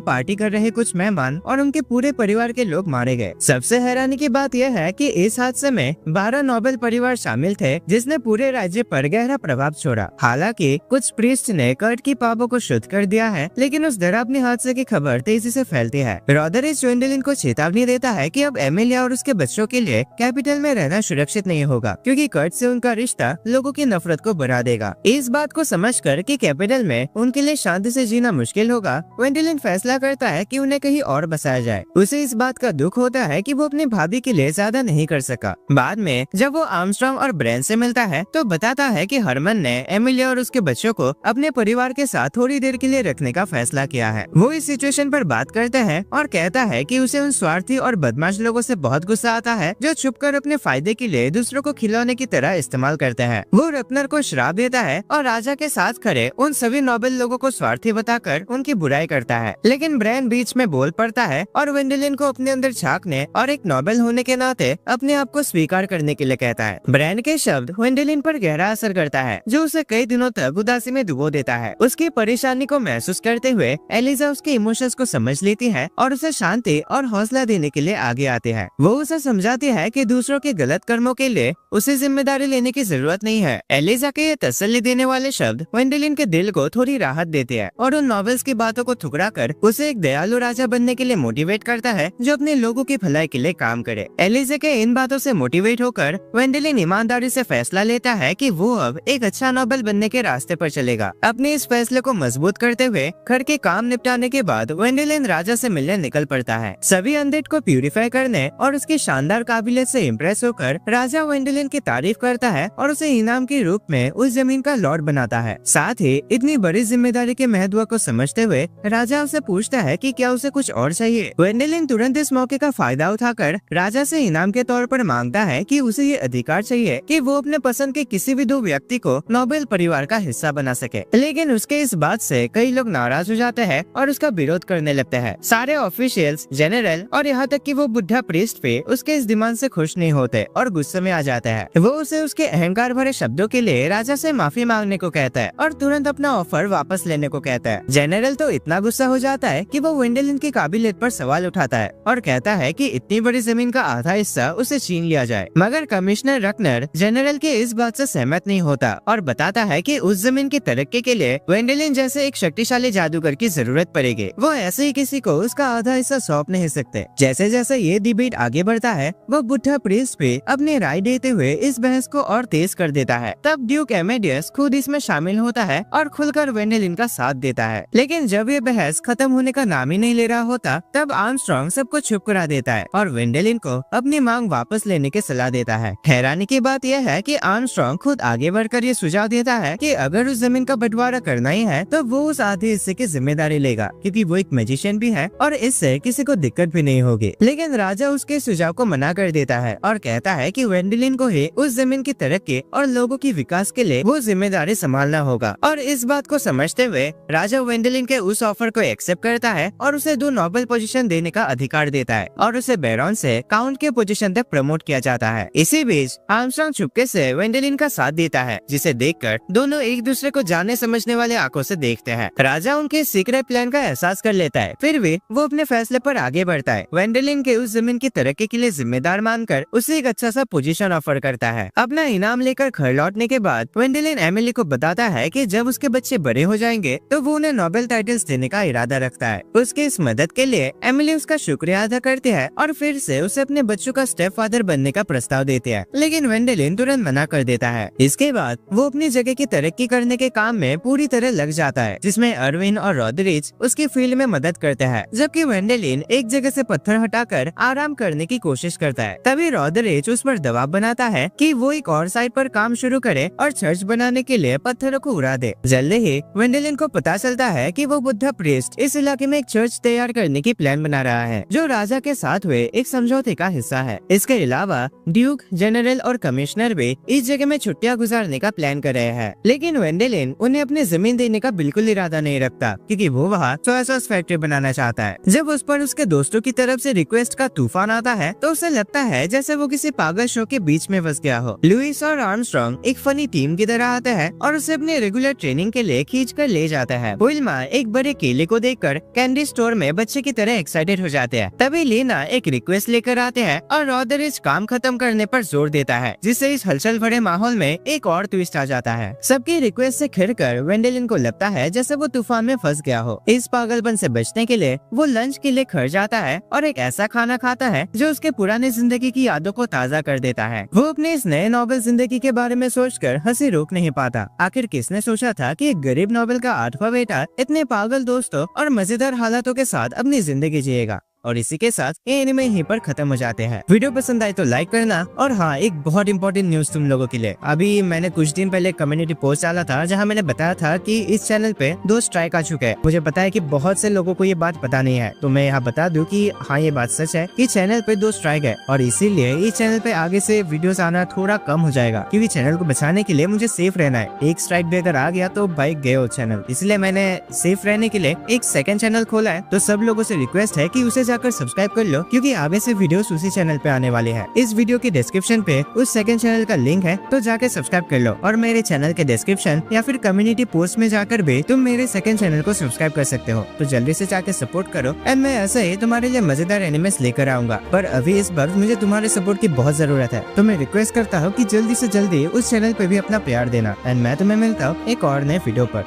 पार्टी कर रहे कुछ मेहमान और उनके पूरे परिवार के लोग मारे गए। सबसे हैरानी की बात यह है कि इस हादसे में 12 नोबेल परिवार शामिल थे जिसने पूरे राज्य पर गहरा प्रभाव छोड़ा। हालांकि कुछ प्रीस्ट ने कर्ट की पापों को शुद्ध कर दिया है, लेकिन उस डरावनी हादसे की खबर तेजी से फैलती है। रॉड्रिज वेंडेलिन को चेतावनी देता है कि अब एमिलिया और उसके बच्चों के लिए कैपिटल में रहना सुरक्षित नहीं होगा, क्योंकि कर्ट से उनका रिश्ता लोगों की नफरत को बढ़ा देगा। इस बात को समझकर कि कैपिटल में उनके लिए शांति से जीना मुश्किल होगा, वेंडेलिन फैसला करता है कि उन्हें कहीं और बसाया जाए। उसे इस बात का दुख होता है कि वो अपनी भाभी के लिए ज्यादा नहीं कर सका। बाद में जब वो आर्मस्ट्रांग और ब्रेन से मिलता है तो बताता है कि हरमन ने एमिलिया और उसके बच्चों को अपने परिवार के साथ थोड़ी देर के लिए रखने का फैसला किया है। वो इस सिचुएशन पर बात करते हैं और कहता है कि उसे उन स्वार्थी और बदमाश लोगों से बहुत गुस्सा आता है जो छुपकर अपने फायदे के लिए दूसरों को खिलौने की तरह इस्तेमाल करते हैं। वो रकनर को श्राप देता है और राजा के साथ खड़े उन सभी नोबेल लोगों को स्वार्थी बताकर उनकी बुराई करता है, लेकिन ब्रेन बीच में बोल पड़ता है और वेंडेलिन को अपने अंदर झांकने और एक नोबेल होने के नाते अपने आप को स्वीकार करने के लिए कहता है। ब्रेन के शब्द वेंडेलिन पर गहरा असर करता है जो उसे कई दिनों तक उदासी में डुबो देता है। उसकी परेशानी को महसूस करते हुए एलिजा उसके इमोशंस को समझ लेती है और उसे शांति और हौसला देने के लिए आगे आती है। वो उसे समझाती है कि दूसरों के गलत कर्मों के लिए उसे जिम्मेदारी लेने की जरूरत नहीं है। एलिजा के ये तसल्ली देने वाले शब्द वेंडेलिन के दिल को थोड़ी राहत देते हैं और उन नॉवेल्स की बातों को ठुकरा कर उसे एक दयालु राजा बनने के लिए मोटिवेट करता है जो अपने लोगों की भलाई के लिए काम करे। एलिजा के इन बातों से मोटिवेट होकर वेंडेलिन ईमानदारी से फैसला लेता है कि वो अब एक अच्छा नोबेल बनने के रास्ते पर चलेगा। अपने इस फैसले को मजबूत करते हुए घर के काम निपटाने के बाद वेंडेलिन राजा से मिलने निकल पड़ता है। सभी अनडेड को प्यूरिफाई करने और उसकी शानदार काबिलियत से इम्प्रेस होकर राजा वेंडेलिन की तारीफ करता है और उसे इनाम के रूप में उस जमीन का लॉर्ड बनाता है। साथ ही इतनी बड़ी जिम्मेदारी के महत्व को समझते हुए राजा उसे पूछता है कि क्या उसे कुछ और चाहिए। वेंडेलिन तुरंत इस मौके का फायदा उठाकर राजा से इनाम के तौर पर मांगता है कि उसे ये अधिकार चाहिए कि वो अपने पसंद के किसी भी 2 व्यक्ति को नोबेल परिवार का हिस्सा बना सके, लेकिन उसके इस बात से कई लोग नाराज हो जाते हैं और उसका विरोध करने लगते हैं। सारे ऑफिशियल्स, जनरल और यहाँ तक कि वो बुढ़ा प्रीस्ट भी उसके इस डिमांड से खुश नहीं होते और गुस्से में आ जाते हैं। वो उसे उसके अहंकार भरे शब्दों के लिए राजा से माफी मांगने को कहता है और तुरंत अपना ऑफर वापस लेने को कहता है। जनरल तो इतना गुस्सा हो जाता है कि वो वेंडेलिन की काबिलियत पर सवाल उठाता है और कहता है कि इतनी बड़ी जमीन का आधा हिस्सा उसे छीन लिया जाए, मगर कमिश्नर रकनर जनरल के इस बात से सहमत नहीं होता और बताता है कि उस जमीन की तरक्की के लिए वेंडेलिन जैसे एक शक्तिशाली जादूगर की जरूरत पड़ेगी। वो ऐसे ही किसी को उसका आधा हिस्सा सौंप नहीं सकते। जैसे जैसे ये डिबेट आगे बढ़ता है वो बुढ़ा प्रीस्ट भी अपनी राय देते हुए इस बहस को और तेज कर देता है। तब ड्यूक एमेडियस खुद इसमें शामिल होता है और खुलकर वेंडेलिन का साथ देता है, लेकिन जब ये बहस खत्म होने का नाम ही नहीं ले रहा होता तब आर्मस्ट्रांग सबको चुप करा देता है और वेंडेलिन को अपनी मांग वापस लेने की सलाह देता है। हैरानी की बात यह है कि आर्मस्ट्रांग खुद आगे बढ़कर ये सुझाव देता है कि अगर उस जमीन का बंटवारा करना ही है तो वो उस आधे हिस्से की जिम्मेदारी लेगा, क्योंकि वो एक मैजिशियन भी है और इससे किसी को दिक्कत भी नहीं होगी। लेकिन राजा उसके सुझाव को मना कर देता है और और कहता है कि वेंडेलिन को ही उस जमीन की तरक्की और लोगों की विकास के लिए वो जिम्मेदारी संभालना होगा। और इस बात को समझते हुए राजा वेंडेलिन के उस ऑफर को एक्सेप्ट करता है और उसे 2 नोबेल पोजीशन देने का अधिकार देता है और उसे बैरन से काउंट के पोजीशन तक प्रमोट किया जाता है। इसी बीच आर्मस्ट्रांग चुपके से वेंडेलिन का साथ देता है, जिसे देखकर दोनों एक दूसरे को जानने समझने वाले आंखों से देखते हैं। राजा उनके सीक्रेट प्लान का एहसास कर लेता है, फिर भी वो अपने फैसले पर आगे बढ़ता है। वेंडेलिन के उस जमीन की तरक्की के लिए जिम्मेदार मानकर उसे एक अच्छा सा पोजीशन ऑफर करता है। अपना इनाम लेकर घर लौटने के बाद वेंडेलिन एमिली को बताता है कि जब उसके बच्चे बड़े हो जाएंगे तो वो उन्हें नोबेल टाइटल्स देने का इरादा रखता है। उसकी इस मदद के लिए एमिली उसका शुक्रिया अदा करती है और फिर से उसे अपने बच्चों का स्टेप फादर बनने का प्रस्ताव देती है, लेकिन वेंडेलिन तुरंत मना कर देता है। इसके बाद वो अपनी जगह की तरक्की करने के काम में पूरी तरह लग जाता है, जिसमें अर्विन और रॉदरिच उसकी फील्ड में मदद करते हैं, जबकि वेंडेलिन एक जगह से पत्थर हटाकर आराम करने की कोशिश करता है। तभी रॉदरिच उस पर दबाव बनाता है कि वो एक और साइड पर काम शुरू करे और चर्च बनाने के लिए पत्थरों को उड़ा दे। जल्दी ही वेंडेलिन को पता चलता है कि वो बुद्धा प्रीस्ट इस इलाके में एक चर्च तैयार करने की प्लान बना रहा है, जो राजा के साथ हुए एक समझौते का हिस्सा है। इसके अलावा ड्यूक, जनरल और कमिश्नर भी इस जगह में छुट्टियां गुजारने का प्लान कर रहे हैं, लेकिन वेंडेलिन उन्हें अपनी जमीन देने का बिल्कुल इरादा नहीं रखता, क्योंकि वो वहाँ सोया सॉस फैक्ट्री बनाना चाहता है। जब उस पर उसके दोस्तों की तरफ से रिक्वेस्ट का तूफान आता है तो उसे लगता है जैसे वो किसी पागल शो के बीच में फंस गया हो। लुइस और आर्मस्ट्रांग एक फनी टीम की तरह आते हैं और उसे अपने रेगुलर ट्रेनिंग के लिए खींच कर ले जाता है। विल्मा एक बड़े केले को देखकर कैंडी स्टोर में बच्चे की तरह एक्साइटेड हो जाते हैं। तभी लीना एक रिक्वेस्ट लेकर आते हैं और रॉदरिच काम खत्म करने पर जोर देता है, जिससे इस हलचल भरे माहौल में एक और ट्विस्ट आ जाता है। सबकी रिक्वेस्ट से खिरकर वेंडेलिन को लगता है जैसे वो तूफान में फंस गया हो। इस पागलपन से बचने के लिए वो लंच के लिए घर जाता है और एक ऐसा खाना खाता है जो उसके पुराने जिंदगी की यादों को ताजा कर देता है। वो अपने इस नए नोबेल जिंदगी के बारे में सोचकर हंसी रोक नहीं पाता। आखिर किसने सोचा था कि एक गरीब नोबेल का 8वां बेटा इतने पागल दोस्तों और मजेदार हालातों के साथ अपनी जिंदगी जिएगा। और इसी के साथ ये एनिमे यहीं पर खत्म हो जाते हैं। वीडियो पसंद आए तो लाइक करना। और हाँ, एक बहुत इंपॉर्टेंट न्यूज तुम लोगों के लिए। अभी मैंने कुछ दिन पहले कम्युनिटी पोस्ट डाला था जहां मैंने बताया था कि इस चैनल पे 2 स्ट्राइक आ चुके हैं। मुझे पता है कि बहुत से लोगों को ये बात पता नहीं है, तो मैं यहाँ बता दूं कि हाँ, ये बात सच है कि चैनल पे 2 स्ट्राइक है और इसीलिए इस चैनल पे आगे से वीडियोस आना थोड़ा कम हो जाएगा, क्योंकि चैनल को बचाने के लिए मुझे सेफ रहना है। एक स्ट्राइक भी अगर आ गया तो बाइक गए हो चैनल, इसलिए मैंने सेफ रहने के लिए एक सेकंड चैनल खोला है। तो सब लोगों से रिक्वेस्ट है कि उसे जाकर सब्सक्राइब कर लो, क्योंकि आगे से वीडियोस उसी चैनल पे आने वाले हैं। इस वीडियो की डिस्क्रिप्शन पे उस सेकंड चैनल का लिंक है, तो जाके सब्सक्राइब कर लो। और मेरे चैनल के डिस्क्रिप्शन या फिर कम्युनिटी पोस्ट में जाकर भी तुम मेरे सेकंड चैनल को सब्सक्राइब कर सकते हो। तो जल्दी से जाके सपोर्ट करो एंड मैं ऐसे ही तुम्हारे लिए मजेदार एनिमेस लेकर आऊंगा। पर अभी इस बार मुझे तुम्हारे सपोर्ट की बहुत जरूरत है, तो मैं रिक्वेस्ट करता हूँ कि जल्दी से जल्दी उस चैनल पे भी अपना प्यार देना। एंड मैं तुम्हें मिलता हूँ एक और नए वीडियो पर।